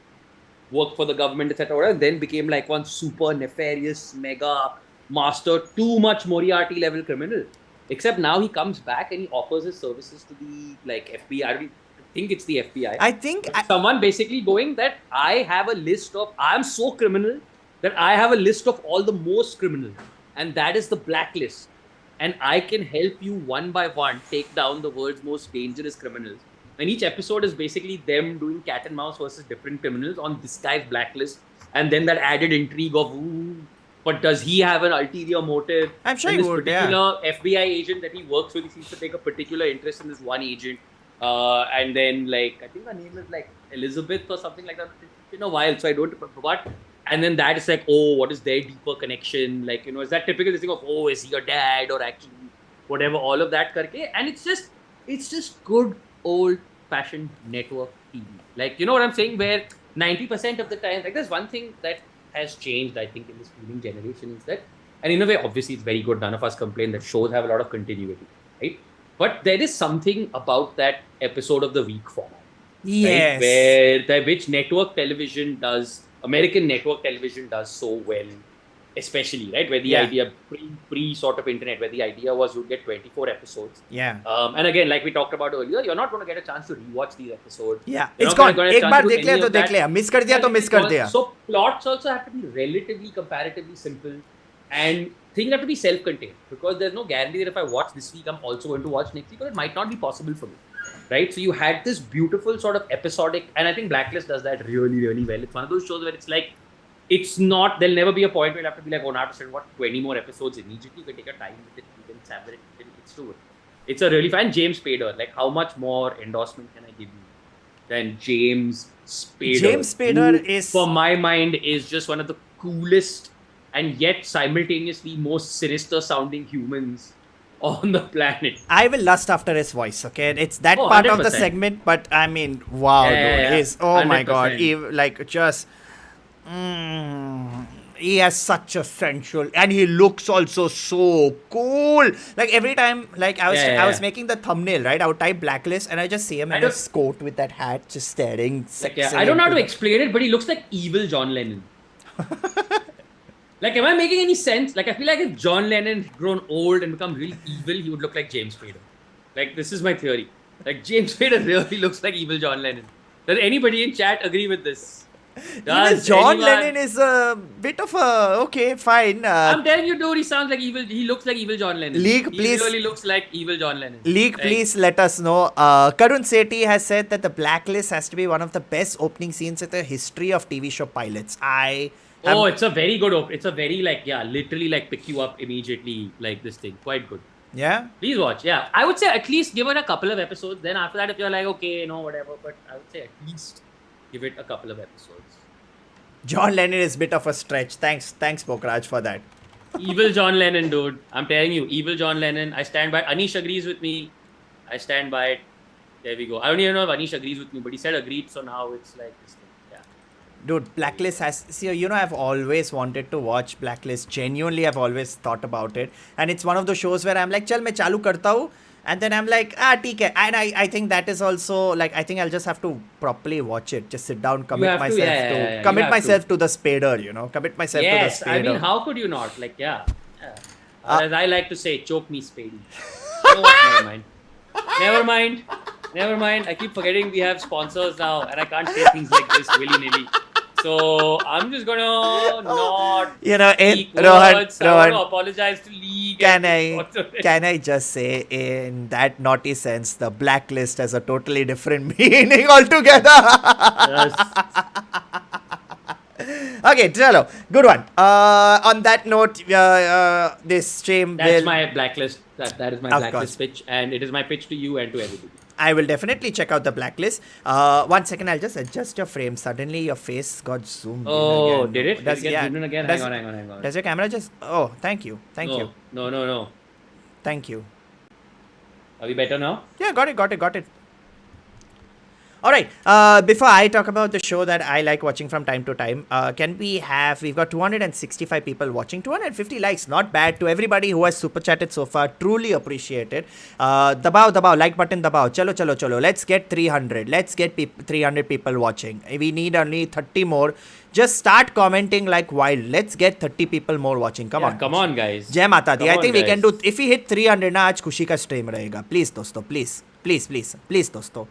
work for the government, etc. And then became like one super nefarious, mega master, too much Moriarty level criminal. Except now he comes back and he offers his services to the like FBI. I don't think it's the FBI. I think Someone basically going that I have a list of, I'm so criminal that I have a list of all the most criminals, and that is the blacklist. And I can help you one by one take down the world's most dangerous criminals. And each episode is basically them doing cat and mouse versus different criminals on this guy's blacklist. And then that added intrigue of, ooh, but does he have an ulterior motive? I'm sure and he this would, particular FBI agent that he works with, he seems to take a particular interest in this one agent. And then, like, I think her name is like Elizabeth or something like that. It's been a while, so I don't. But and then that is like, oh, what is their deeper connection? Like, you know, is that typical thing of, oh, is he your dad or actually whatever? All of that, karke, and it's just good old fashioned network TV. Like, you know what I'm saying? Where 90% of the time, like, there's one thing that has changed, I think, in this streaming generation is that, and in a way, obviously, it's very good. None of us complain that shows have a lot of continuity, right? But there is something about that episode of the week format. yes. Right? Where which network television does, American network television does so well, especially, right? Where the Yeah. idea, pre sort of internet, where the idea was you'd get 24 episodes. Yeah. And again, like we talked about earlier, you're not going to get a chance to rewatch these episodes. Yeah. You're It's not gone. gonna get a एक chance bar to do देख लिया any तो of देख that. लिया. Miss कर दिया तो miss कर दिया. So plots also have to be relatively, comparatively simple, and things have to be self-contained, because there's no guarantee that if I watch this week, I'm also going to watch next week, or it might not be possible for me, right? So you had this beautiful sort of episodic, and I think Blacklist does that really, really well. It's one of those shows where it's like, it's not, there'll never be a point where you'll have to be like, oh, now I have to watch 20 more episodes immediately. You can take your time with it, you can savor it, it's true. It's a really fun James Spader. Like, how much more endorsement can I give you than James Spader? James Spader who, is, for my mind, is just one of the coolest and yet simultaneously most sinister sounding humans on the planet. I will lust after his voice. Okay, it's that Oh, part of the 100%. segment, but I mean, wow, Yeah, dude, he's oh my 100%. god, like just. He has such a sensual, and he looks also so cool. Like every time, like I was making the thumbnail, right? I would type Blacklist, and I just see him in his coat with that hat, just staring. Like, I don't know how to explain it, but he looks like evil John Lennon. Like, am I making any sense? Like, I feel like if John Lennon had grown old and become really evil, he would look like James Spader. Like, this is my theory. Like, James Spader really looks like evil John Lennon. Does anybody in chat agree with this? Even John Lennon is a bit of a okay, fine. I'm telling you, dude, he sounds like evil. He looks like evil John Lennon. League, he please. really looks like evil John Lennon. League, Like, please let us know. Karun Sethi has said that the Blacklist has to be one of the best opening scenes in the history of TV show pilots. Oh, it's a very good. It's a very like, yeah, literally like pick you up immediately, like this thing. Quite good. Yeah. Please watch. Yeah, I would say at least give it a couple of episodes. Then after that, if you're like, okay, no, whatever, but I would say at least give it a couple of episodes. John Lennon is a bit of a stretch. Thanks, Pokraj, for that. Evil John Lennon, dude. I'm telling you, evil John Lennon. I stand by. Anish agrees with me. I stand by it. There we go. I don't even know if Anish agrees with me, but he said agreed, so now it's like this thing. Yeah. Dude, Blacklist has... See, you know, I've always wanted to watch Blacklist. Genuinely, I've always thought about it. And it's one of those shows where I'm like, chal, main chalu karta hu. And then I'm like, theek hai. And I think that is also, like, I think I'll just have to properly watch it. Just sit down, commit myself commit myself to the Spader, you know. Commit myself to the Spader. Yes, I mean, how could you not? Like, yeah. As I like to say, choke me, Spady. You know what? Never mind. I keep forgetting we have sponsors now, and I can't say things like this willy-nilly. So I'm just gonna not. You know, Rohan, Rohan, I want to apologize to League. can I just say, in that naughty sense, the Blacklist has a totally different meaning altogether. Yes. Okay, chalo, good one. On that note, this stream That's will... my Blacklist. That is my Of Blacklist course. pitch, and it is my pitch to you and to everybody. I will definitely check out the Blacklist. 1 second, I'll just adjust your frame. Suddenly, your face got zoomed Oh, in again. did it? Does, Did it get zoomed in again? Does, Hang on. Does your camera just... Oh, thank you. No. Thank you. Are we better now? Yeah, got it. All right. Before I talk about the show that I like watching from time to time, we've got 265 people watching, 250 likes. Not bad to everybody who has super chatted so far. Truly appreciate it. Dabao, like button dabao. Chalo. Let's get 300. Let's get 300 people watching. We need only 30 more. Just start commenting like wild. Let's get 30 people more watching. Come on, guys. Jai Mata Di. Come I on, think we can guys. do. If we hit 300 na, आज खुशी का stream रहेगा. Please दोस्तों, please दोस्तों.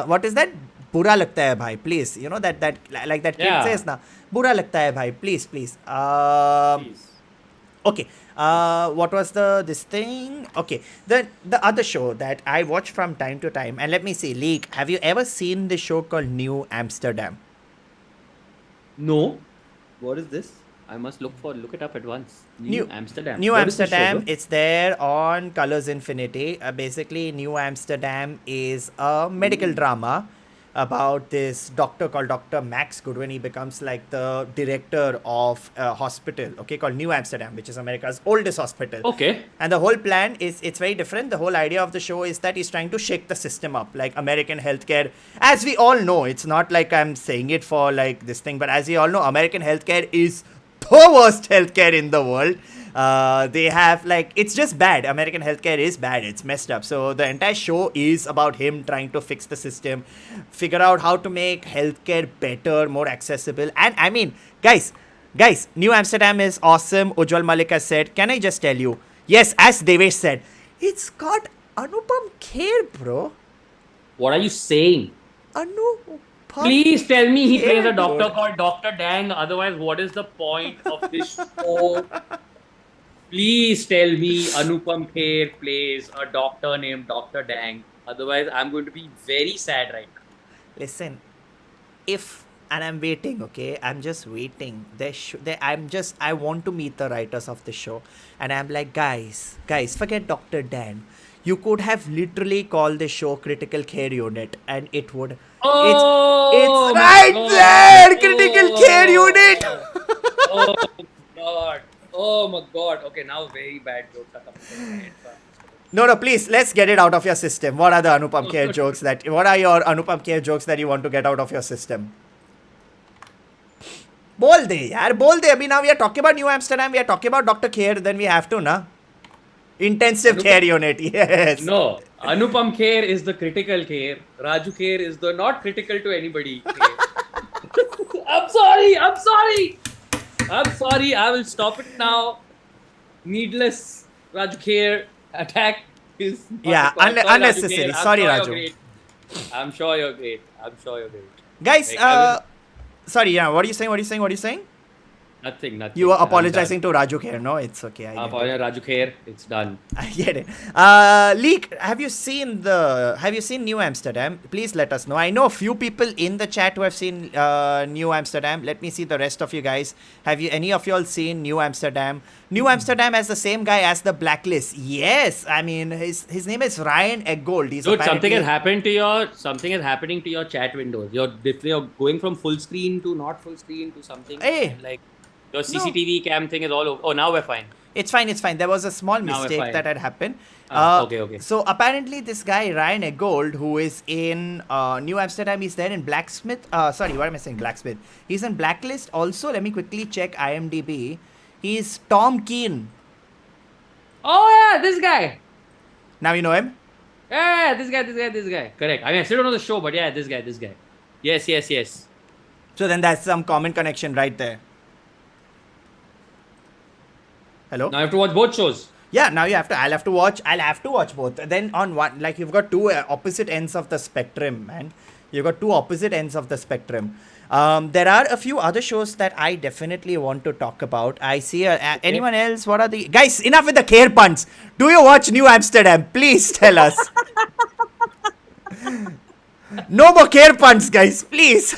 What is that? बुरा लगता है भाई. Please, you know that like that kid Yeah. says ना. बुरा लगता है भाई. Please. Please. Okay. What was this thing? Okay. The other show that I watch from time to time, and let me see, Leak. Have you ever seen the show called New Amsterdam? No. What is this? I must look it up at once. New Amsterdam. New What is this show, Amsterdam, bro? it's there on Colors Infinity. Basically, New Amsterdam is a medical drama about this doctor called Dr. Max Goodwin. He becomes like the director of a hospital, okay, called New Amsterdam, which is America's oldest hospital. Okay. And the whole plan is, it's very different. The whole idea of the show is that he's trying to shake the system up, like American healthcare. As we all know, it's not like I'm saying it for like this thing, but as we all know, American healthcare is the worst healthcare in the world. They have like, it's just bad. American healthcare is bad. It's messed up. So the entire show is about him trying to fix the system, figure out how to make healthcare better, more accessible. And I mean, guys, New Amsterdam is awesome. Ujjwal Malik has said, can I just tell you? Yes, as Devesh said, it's got Anupam Kher, bro. What are you saying? Anupam. Please tell me he plays a Kher, doctor bro. called Dr. Dang. Otherwise, what is the point of this show? Please tell me Anupam Kher plays a doctor named Dr. Dang. Otherwise, I'm going to be very sad right now. Listen, and I'm waiting, okay? I'm just waiting. I want to meet the writers of the show. And I'm like, guys, forget Dr. Dan. You could have literally called the show Critical Care Unit and it would. Oh, it's my right God. there! Critical Care Unit! Oh, God. Oh, my God. Okay, now very bad jokes are coming from my head. No, please, let's get it out of your system. What are the Anupam Kher jokes what are your Anupam Kher jokes that you want to get out of your system? बोल दे यार, बोल दे. अभी now we are talking about New Amsterdam, we are talking about Dr. Kher, then we have to, na? Intensive care unit, yes. No, Anupam Kher is the critical care. Raju Kher is the not critical to anybody. I'm sorry. I will stop it now. Needless Raju Kher attack is Yeah, unnecessary. Sorry, Raju. I'm sure you're great. Guys, Like, sorry, yeah, what are you saying? Nothing. You were apologizing to Raju Kher, no? It's okay. I get it. Raju Kher, it's done. I get it. Leek, have you seen New Amsterdam? Please let us know. I know a few people in the chat who have seen New Amsterdam. Let me see the rest of you guys. Have you any of you all seen New Amsterdam? New Amsterdam has the same guy as the Blacklist. Yes, I mean his name is Ryan Eggold. He's Dude, apparently... something is happening to your chat windows. You're going from full screen to not full screen to something. Hey. And like your CCTV cam thing is all over. Oh, now we're fine. It's fine. There was a small Now we're mistake fine. that had happened. Okay. So apparently this guy, Ryan Eggold, who is in New Amsterdam, he's there in Blacksmith. Sorry, what am I saying? Blacksmith. He's in Blacklist also. Let me quickly check IMDb. He's Tom Keen. Oh yeah, this guy. Now you know him? Yeah, this guy. Correct. I mean, I still don't know the show, but yeah, this guy. Yes. So then that's some common connection right there. Hello? Now I have to watch both shows. Yeah, now you have to. I'll have to watch both. Then on one, like you've got two opposite ends of the spectrum, man. You've got two opposite ends of the spectrum. There are a few other shows that I definitely want to talk about. I see anyone else? What are the guys? Enough with the care puns. Do you watch New Amsterdam? Please tell us. No more care puns, guys. Please.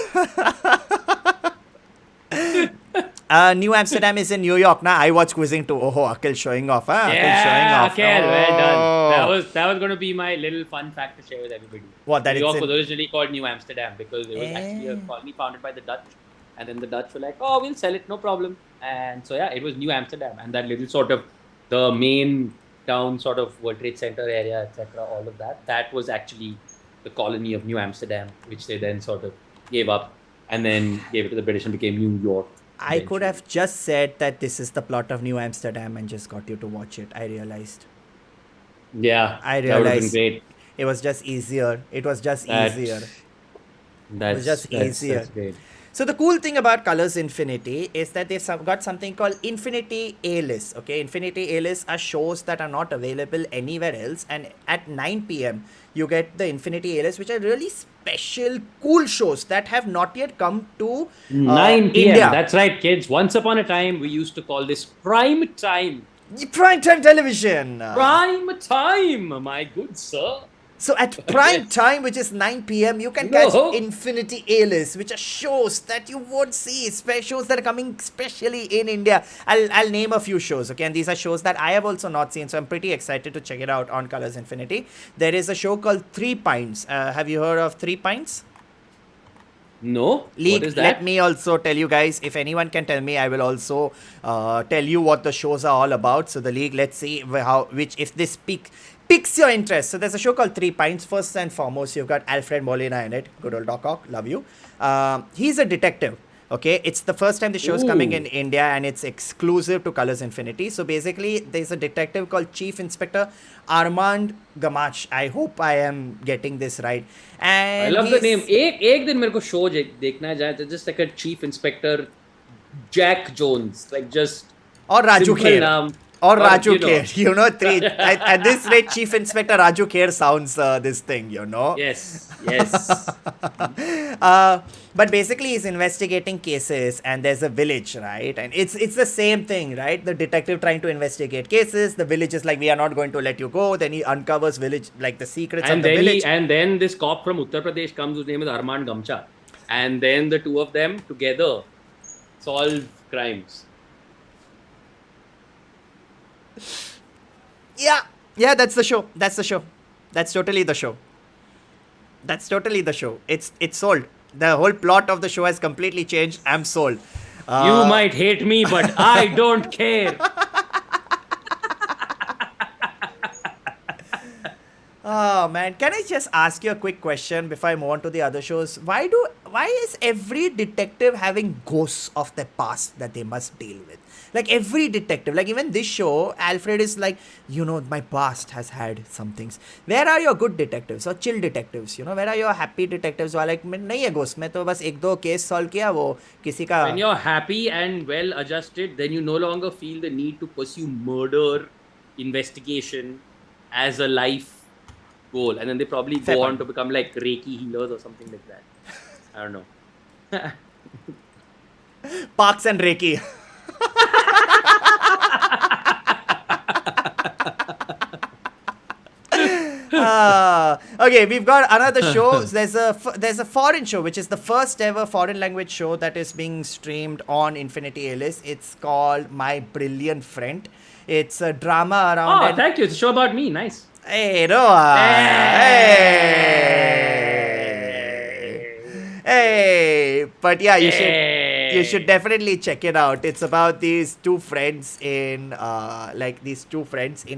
New Amsterdam is in New York now. I watch quizzing too. Oh, Akhil showing off. Huh? Yeah, Akhil showing off. Akhil, well done. Oh. That was going to be my little fun fact to share with everybody. What, that New York it's was originally called New Amsterdam because it was actually a colony founded by the Dutch, and then the Dutch were like, "Oh, we'll sell it, no problem." And so yeah, it was New Amsterdam, and that little sort of the main town, sort of World Trade Center area, etc. All of that. That was actually the colony of New Amsterdam, which they then sort of gave up and then gave it to the British and became New York. I could have just said that this is the plot of New Amsterdam and just got you to watch it. I realized. Yeah, I that would have been realized. great. It was just easier. It was just That- easier. That's just easier. That's great. So the cool thing about Colors Infinity is that they've got something called Infinity A-List. Okay, Infinity A-List are shows that are not available anywhere else, and at 9 p.m. you get the Infinity A-List, which are really special, cool shows that have not yet come to 9 p.m. India. That's right, kids. Once upon a time, we used to call this prime time. Prime time television. Prime time, my good sir. So at prime time, which is 9 p.m., you can catch No. Infinity A-List, which are shows that you won't see, shows that are coming specially in India. I'll name a few shows, okay? And these are shows that I have also not seen, so I'm pretty excited to check it out on Colors Infinity. There is a show called Three Pints. Have you heard of Three Pints? No? League, What is that? let me also tell you guys, if anyone can tell me, I will also tell you what the shows are all about. So the League, let's see if this piques your interest. So there's a show called Three Pints. First and foremost, you've got Alfred Molina in it. Good old Doc Ock, love you. He's a detective. Okay, it's the first time the show's coming in India, and it's exclusive to Colors Infinity. So basically, there's a detective called Chief Inspector Armand Gamache. I hope I am getting this right. And I love the name. एक दिन मेरे को show देखना है, just like a Chief Inspector Jack Jones, like just or Raju simple Kher. naam. Or Raju you know. Kher, you know, at this rate, Chief Inspector Raju Kher sounds this thing, you know. Yes, yes. But basically, he's investigating cases, and there's a village, right? And it's the same thing, right? The detective trying to investigate cases. The village is like, we are not going to let you go. Then he uncovers village, like the secrets of the village. And then this cop from Uttar Pradesh comes, whose name is Armand Gamcha, and then the two of them together solve crimes. Yeah, that's the show. That's totally the show. It's sold. The whole plot of the show has completely changed. I'm sold. You might hate me, but I don't care. Oh man, can I just ask you a quick question before I move on to the other shows? Why is every detective having ghosts of their past that they must deal with? Like every detective, like even this show, Alfred is like, my past has had some things. Where are your good detectives or chill detectives? Where are your happy detectives who are like, नहीं है ghost, मैं तो बस एक दो case solve किया वो किसी का. When you're happy and well adjusted, then you no longer feel the need to pursue murder investigation as a life goal, and then they probably go on to become like Reiki healers or something like that. I don't know. Parks and Reiki. Okay, we've got another show. There's a foreign show, which is the first ever foreign language show that is being streamed on Infinity A-List. It's called My Brilliant Friend. It's a drama around. Oh, thank you. It's a show about me. Nice. Hey, Rohan. Hey. But yeah, you should definitely check it out. It's about these two friends in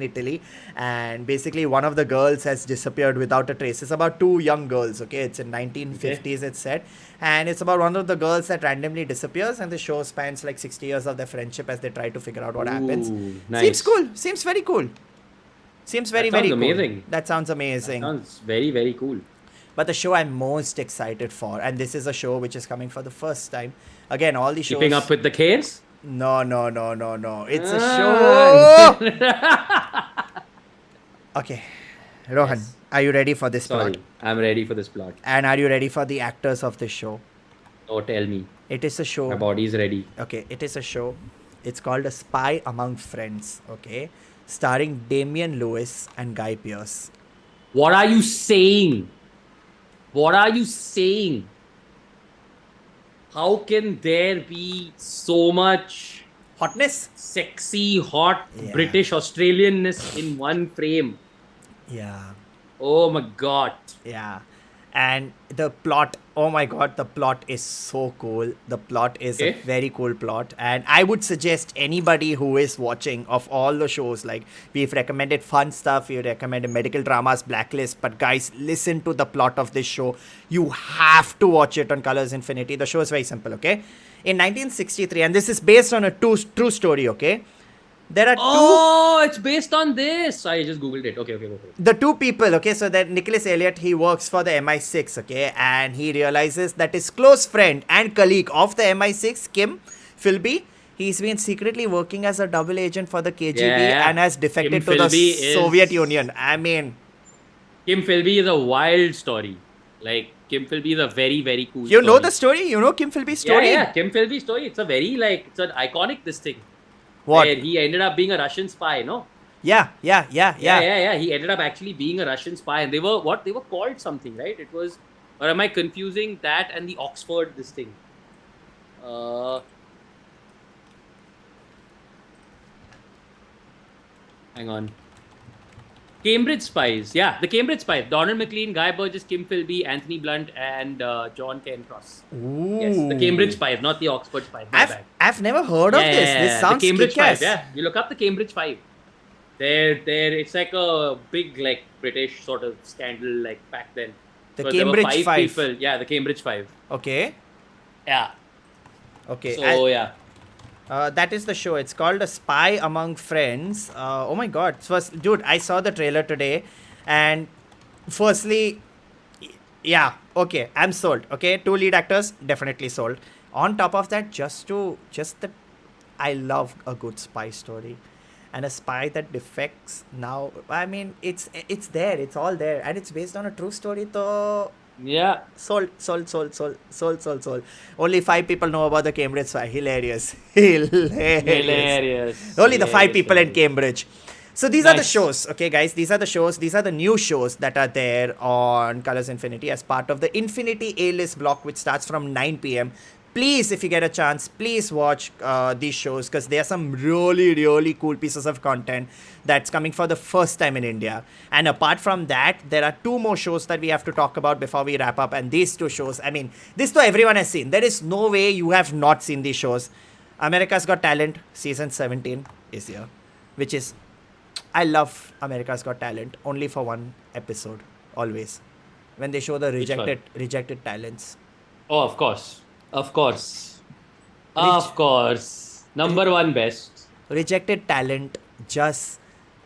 Italy, and basically one of the girls has disappeared without a trace. It's about two young girls. Okay, it's in 1950s. It's set, and it's about one of the girls that randomly disappears, and the show spans like 60 years of their friendship as they try to figure out what happens. Nice. Seems cool. Seems very cool. Seems very, very cool. Amazing. That sounds amazing. That sounds very, very cool. But the show I'm most excited for, and this is a show which is coming for the first time. Again, all the shows. Keeping up with the case? No. It's a show. Okay, Rohan, Yes. are you ready for this Sorry, plot? I'm ready for this plot. And are you ready for the actors of this show? Oh, tell me. It is a show. My body is ready. Okay, it is a show. It's called A Spy Among Friends. Okay, starring Damian Lewis and Guy Pearce. What are you saying? What are you saying? How can there be so much Hotness? sexy, hot Yeah. British Australianness in one frame? Yeah. Oh my god. Yeah. And the plot, oh my god, the plot is so cool. The plot is a Okay. very cool plot, and I would suggest anybody who is watching of all the shows, like we've recommended fun stuff, we recommended medical dramas, Blacklist, but guys, listen to the plot of this show. You have to watch it on Colors Infinity. The show is very simple, okay? In 1963, and this is based on a true story, okay? There are Oh, it's based on this. I just googled it. Okay, go for it. the two people, okay, so that Nicholas Elliott, he works for the MI6, okay, and he realizes that his close friend and colleague of the MI6, Kim Philby, he's been secretly working as a double agent for the KGB Yeah. and has defected Kim to the Philby is- Soviet Union. I mean, Kim Philby is a wild story. Like Kim Philby is a very, very cool. you know story. the story? You know Kim Philby's story? Yeah, Kim Philby story. It's a very it's an iconic this thing. What? Where he ended up being a Russian spy, no? Yeah. He ended up actually being a Russian spy, and they were called something, right? It was, or am I confusing that and the Oxford this thing? Hang on. Cambridge Spies. Yeah, the Cambridge Spies. Donald McLean, Guy Burgess, Kim Philby, Anthony Blunt, and John Cairncross. Ooh. Yes, the Cambridge Spies, not the Oxford Spies. My bad. I've never heard of this. This sounds the Cambridge kick-ass. Five. Yeah, you look up the Cambridge Five. They're it's like a big like British sort of scandal like back then. The So Cambridge there were Five. People. Yeah, the Cambridge Five. Okay. Yeah. Okay. So yeah. That is the show. It's called A Spy Among Friends. Oh my god. First, dude, I saw the trailer today. And firstly, yeah, okay, I'm sold. Okay, 2 lead actors, definitely sold. On top of that, I love a good spy story. And a spy that defects now. I mean, it's there. It's all there. And it's based on a true story. So Yeah. sold. Only 5 people know about the Cambridge spy. Hilarious. Only the 5 people in Cambridge. So these are the Nice. shows, okay, guys. These are the shows. These are the new shows that are there on Colors Infinity as part of the Infinity A-list block, which starts from 9 p.m. Please, if you get a chance, please watch these shows because there are some really, really cool pieces of content that's coming for the first time in India. And apart from that, there are 2 more shows that we have to talk about before we wrap up. And these 2 shows, I mean, this though everyone has seen. There is no way you have not seen these shows. America's Got Talent season 17 is here, which is, I love America's Got Talent only for one episode, always. When they show the Which one? rejected talents. Oh, of course. Of course. Of course. Number one best. Rejected talent, just,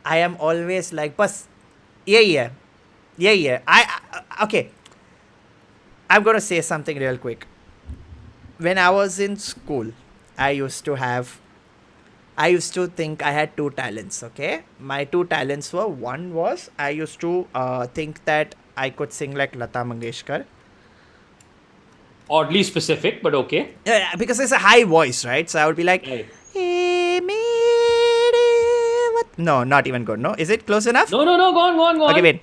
I am always like, bus, yeah. Okay. I'm gonna say something real quick. When I was in school, I used to think I had 2 talents, okay? My 2 talents were, one was, I used to think that I could sing like Lata Mangeshkar. Oddly specific, but okay. Yeah, because it's a high voice, right? So I would be like, Right. "Hey, mere what?" No, not even good. No, is it close enough? No, go on. Okay, wait.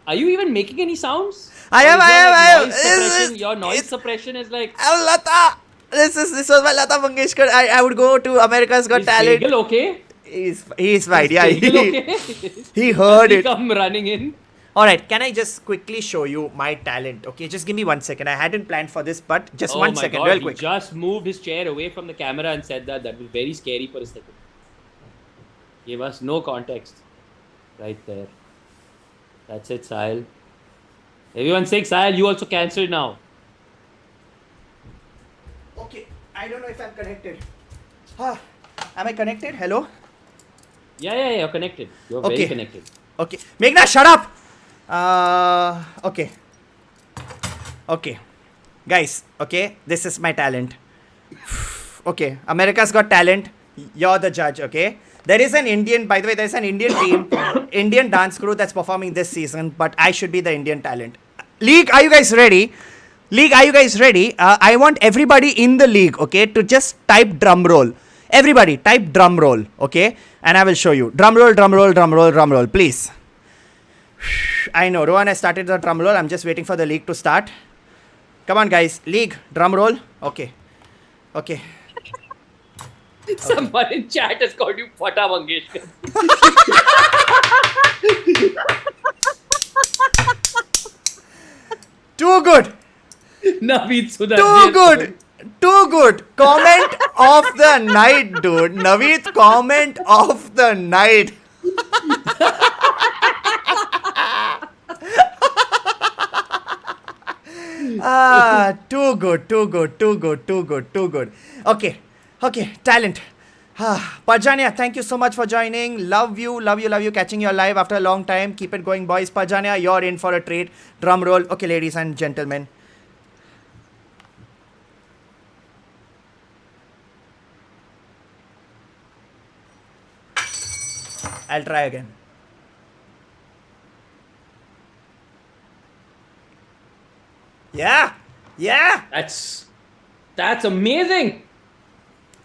Are you even making any sounds? I Or am. is your, noise This suppression- is- Your noise it's- suppression is like. I'm Lata. This was my Lata Mangeshkar. I would go to America's Got Is Talent. Bagel okay? He's fine. Yeah, Bagel okay? he heard He it. come running in. All right, can I just quickly show you my talent? Okay, just give me 1 second. I hadn't planned for this, but just Oh 1 my second, God, real he quick. just moved his chair away from the camera and said that. That was very scary for a second. Gave us no context. Right there. That's it, Sahil. Everyone's saying, Sahil, you also cancelled now. Okay, I don't know if I'm connected. Am I connected? Hello? Yeah, you're connected. You're very Okay. connected. Okay. Meghna, shut up! Okay. Okay. Guys, okay, this is my talent. Okay, America's Got Talent. You're the judge, okay? There is an Indian, by the way, there's an Indian team, Indian dance crew that's performing this season, but I should be the Indian talent. League, are you guys ready? League, are you guys ready? I want everybody in the league, okay, to just type drum roll. Everybody, type drum roll, okay? And I will show you. Drum roll, please. I know, Rohan has started the drum roll. I'm just waiting for the league to start. Come on, guys. League, drum roll. Okay. Someone in chat has called you Fata Mangeshkar. Too good. Naveed Sudhar. Too good. Too good. Comment of the night, dude. Naveed, comment of the night. Too good, too good, too good, too good, too good. Okay, talent. Pajania, thank you so much for joining. Love you, love you, love you. Catching you live after a long time. Keep it going, boys. Pajania, you're in for a treat. Drum roll. Okay, ladies and gentlemen. I'll try again. Yeah, yeah. That's amazing.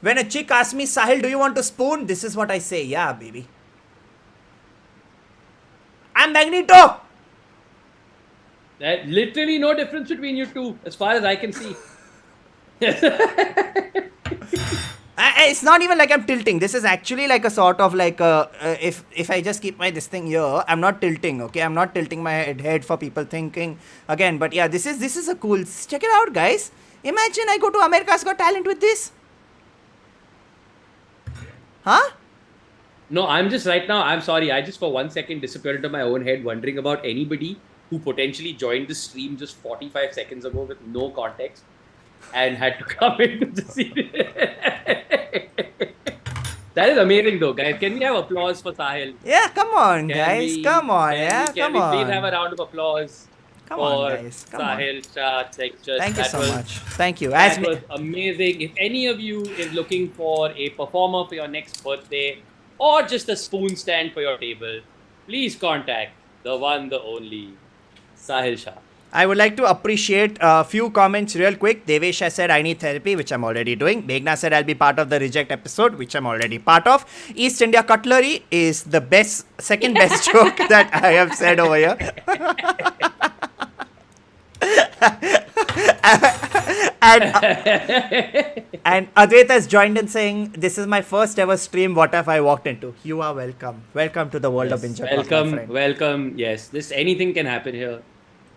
When a chick asks me, Sahil, do you want to spoon? This is what I say. Yeah, baby. I'm Magneto. Literally no difference between you two, as far as I can see. It's not even like I'm tilting. This is actually like a sort of like if I just keep my this thing here, I'm not tilting. Okay, I'm not tilting my head for people thinking again. But yeah, this is a cool. Check it out, guys. Imagine I go to America's Got Talent with this. Huh? No, I'm just right now. I'm sorry. I just for 1 second disappeared into my own head, wondering about anybody who potentially joined the stream just 45 seconds ago with no context and had to come in to see That is amazing, though, guys. Can we have applause for Sahil? Yeah, come on, guys. Come on, yeah, come on. Can we please have a round of applause? Come on, guys. Come Sahil, Shah, Thank you so much. Thank you. That was amazing. If any of you is looking for a performer for your next birthday or just a spoon stand for your table, please contact the one, the only Sahil Shah. I would like to appreciate a few comments real quick. Devesha said, I need therapy, which I'm already doing. Meghna said, I'll be part of the reject episode, which I'm already part of. East India Cutlery is the second best joke that I have said over here. and Advaita has joined in saying, this is my first ever stream. What have I walked into? You are welcome. Welcome to the world of Binge-O-Clock. Welcome. Yes, anything can happen here.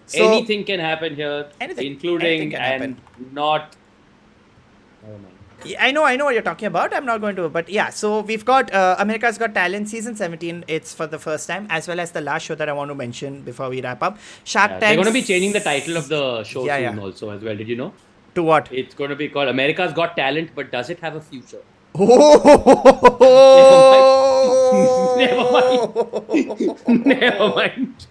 So, anything can happen here, including and not. Never mind. I know what you're talking about. I'm not going to, but yeah. So we've got America's Got Talent season 17. It's for the first time, as well as the last show that I want to mention before we wrap up. Shark Tank. They're going to be changing the title of the show soon also as well. Did you know? To what? It's going to be called America's Got Talent, but does it have a future? Never mind.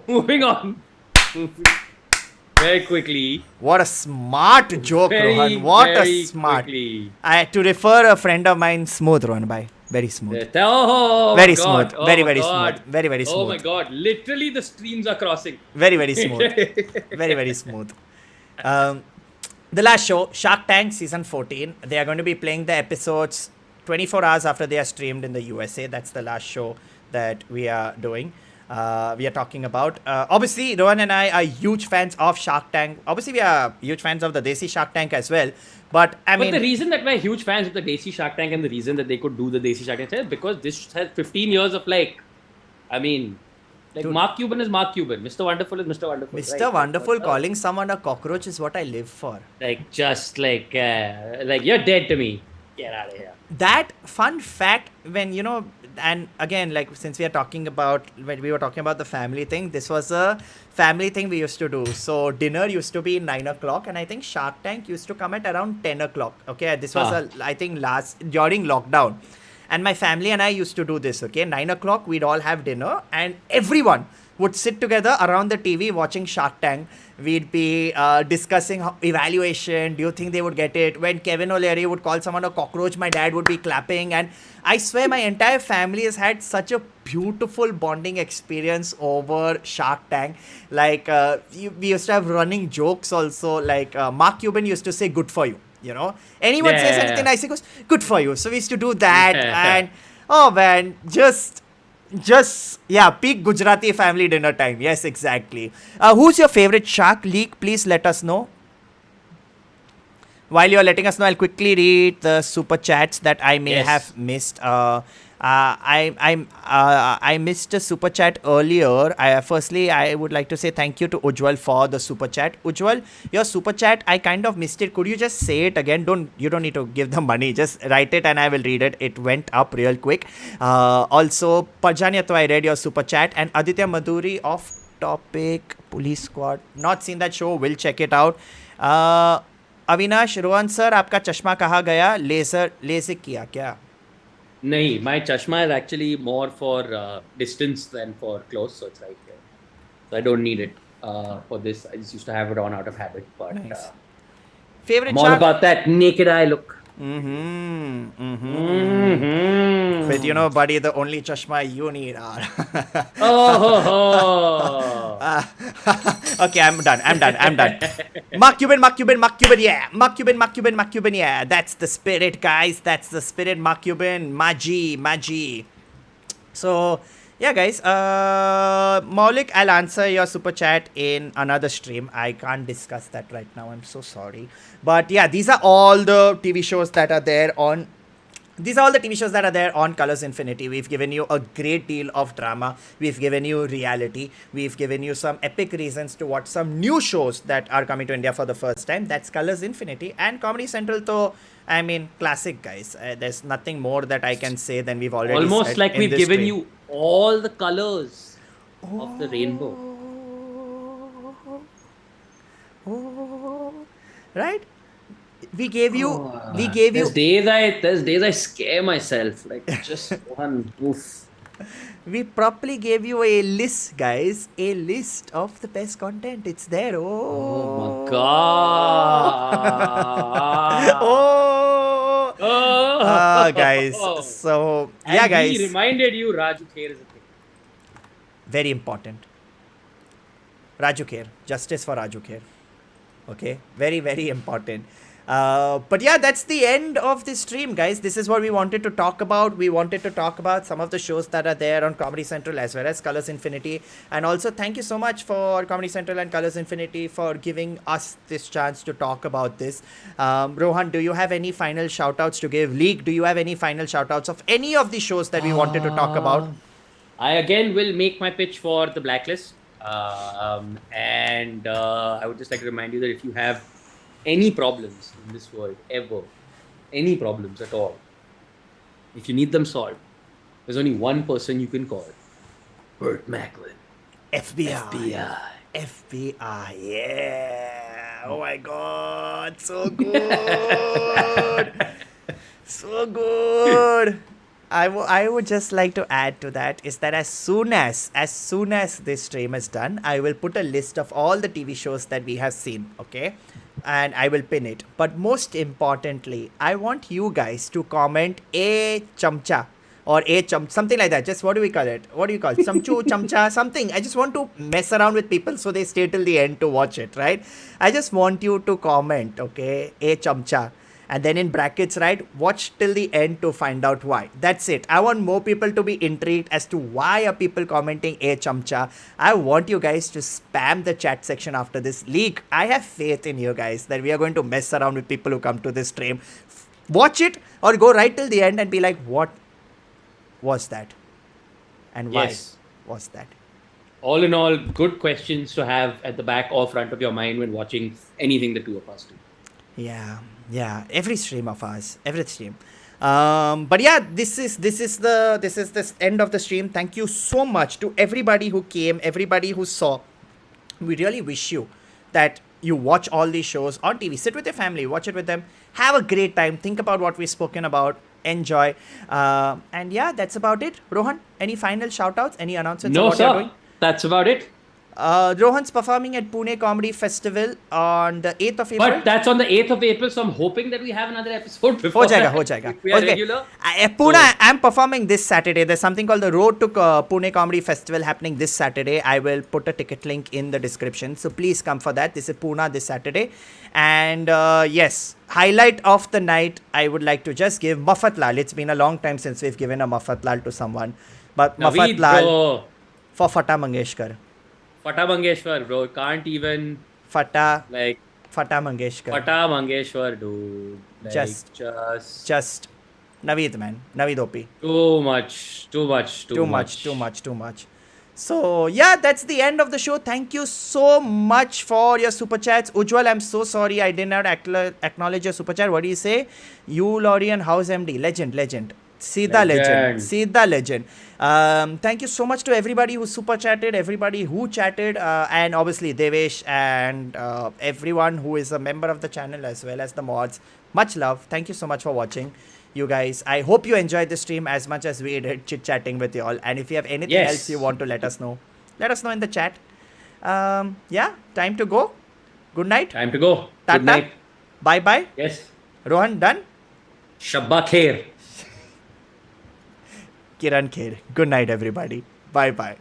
Moving on. Very quickly. What a smart joke, Rohan. What a smart. To refer a friend of mine, smooth, Rohan. Bye. Very smooth. Very smooth. Very smooth. Very smooth. Oh my god. Literally the streams are crossing. Very smooth. Very smooth. The last show, Shark Tank season 14. They are going to be playing the episodes 24 hours after they are streamed in the USA. That's the last show that we are doing. We are talking about. Obviously, Rohan and I are huge fans of Shark Tank. Obviously, we are huge fans of the Desi Shark Tank as well. But the reason that we're huge fans of the Desi Shark Tank and the reason that they could do the Desi Shark Tank is because this has 15 years of Mark Cuban is Mark Cuban. Mr. Wonderful is Mr. Wonderful. Mr. Wonderful calling someone a cockroach is what I live for. You're dead to me. Get out of here. That fun fact when, and again, since we were talking about the family thing, this was a family thing we used to do. So dinner used to be 9 o'clock and I think Shark Tank used to come at around 10 o'clock. Okay, this was during lockdown. And my family and I used to do this, okay? 9 o'clock, we'd all have dinner and everyone would sit together around the TV watching Shark Tank. We'd be discussing evaluation. Do you think they would get it? When Kevin O'Leary would call someone a cockroach, my dad would be clapping. And I swear my entire family has had such a beautiful bonding experience over Shark Tank. We used to have running jokes also. Mark Cuban used to say, good for you. Anyone says anything nice, he goes, good for you. So we used to do that. And oh man, just peak Gujarati family dinner time. Yes, exactly. Who's your favorite Shark leak? Please let us know. while you're letting us know, I'll quickly read the super chats that I may Yes. have missed. I missed a super chat earlier. Firstly, I would like to say thank you to Ujwal for the super chat. Ujwal, your super chat, I kind of missed it. Could you just say it again? You don't need to give the money. Just write it and I will read it. It went up real quick. Also, Parjanyato, I read your super chat, and Aditya Madhuri off topic police squad. Not seen that show. Will check it out. Avinash Rohan sir आपका चश्मा कहाँ गया LASIK किया क्या Nahi, my chashma is actually more for distance than for close, so it's right here. So I don't need it for this. I just used to have it on out of habit. But Nice. Favorite I'm all chart? about that naked eye look. But you know, buddy, the only chashma you need are. Okay, I'm done. Mark Cuban, yeah. Mark Cuban, yeah. That's the spirit, guys. That's the spirit, Mark Cuban. Magi. So, yeah, guys. Maulik, I'll answer your super chat in another stream. I can't discuss that right now. I'm so sorry. But yeah, these are all the TV shows that are there on. These are all the TV shows that are there on Colors Infinity. We've given you a great deal of drama. We've given you reality. We've given you some epic reasons to watch some new shows that are coming to India for the first time. That's Colors Infinity. And Comedy Central, though, I mean, classic, guys. There's nothing more that I can say than we've already Almost said like in we've this given stream. you all the colors of the rainbow. Right? We gave you. There's days I scare myself, like just one oof. We properly gave you a list, guys. A list of the best content. It's there. Oh my god. Guys. So yeah, And guys. he reminded you Raju Kher is a thing. Very important. Raju Kher. Justice for Raju Kher. Okay. Very, very important. But yeah, that's the end of this stream, guys. This is what we wanted to talk about. We wanted to talk about some of the shows that are there on Comedy Central as well as Colors Infinity. And also, thank you so much for Comedy Central and Colors Infinity for giving us this chance to talk about this. Rohan, do you have any final shout-outs to give? League, do you have any final shout-outs of any of the shows that we wanted to talk about? I again will make my pitch for the Blacklist. And I would just like to remind you that if you have any problems in this world ever, any problems at all, if you need them solved, there's only one person you can call: Burt Macklin. FBI, yeah. Oh my god, so good. So good. I would just like to add to that is that as soon as this stream is done, I will put a list of all the TV shows that we have seen, okay? And I will pin it. But most importantly, I want you guys to comment a chamcha or something like that. Just what do we call it? What do you call it? Chamchu, chamcha, something. I just want to mess around with people so they stay till the end to watch it, right? I just want you to comment, okay? A chamcha. And then in brackets, right, watch till the end to find out why. That's it. I want more people to be intrigued as to why are people commenting a chamcha. I want you guys to spam the chat section after this leak. I have faith in you guys that we are going to mess around with people who come to this stream. Watch it or go right till the end and be like, what was that? And why was that? All in all, good questions to have at the back or front of your mind when watching anything the two of us do. Yeah, every stream of ours, every stream. But yeah, this is the end of the stream. Thank you so much to everybody who came, everybody who saw. We really wish you that you watch all these shows on TV. Sit with your family, watch it with them, have a great time, think about what we've spoken about, enjoy. And yeah, that's about it. Rohan, any final shout outs, any announcements? No, of what sir. you're doing? That's about it. Rohan's performing at Pune Comedy Festival on the 8th of April. But that's on the 8th of April, so I'm hoping that we have another episode before Ho jayega. If we are regular. Pune, I'm performing this Saturday. There's something called the Road to Pune Comedy Festival happening this Saturday. I will put a ticket link in the description. So please come for that. This is Pune this Saturday. And yes, highlight of the night, I would like to just give Muffat Lal. It's been a long time since we've given a Muffat Lal to someone. But Muffat Lal for Fata Mangeshkar. Fata Mangeshwar, bro. Can't even... Fata. Like... Fata Mangeshkar. Pata Mangeshwar, dude. Like, Just- just Just Naveed, man. Naveed OP. too much, too much, too Too much. much, too much. So, yeah, that's the end of the show. Thank you so much for your super chats. Ujjwal, I'm so sorry I did not acknowledge your super chat. What do you say? You, Laurie, and House MD. Legend. Sida legend. Legend. Sida legend. Thank you so much to everybody who super chatted, everybody who chatted, and obviously Devesh and everyone who is a member of the channel as well as the mods. Much love. Thank you so much for watching. You guys, I hope you enjoyed the stream as much as we did chit chatting with you all. And if you have anything Yes. else you want to let us know in the chat. Yeah, time to go. Good night. Time to go. Tata. Good night. Bye bye. Yes. Rohan, done. Shabba khair. Kiran Kher. Good night, everybody. Bye bye.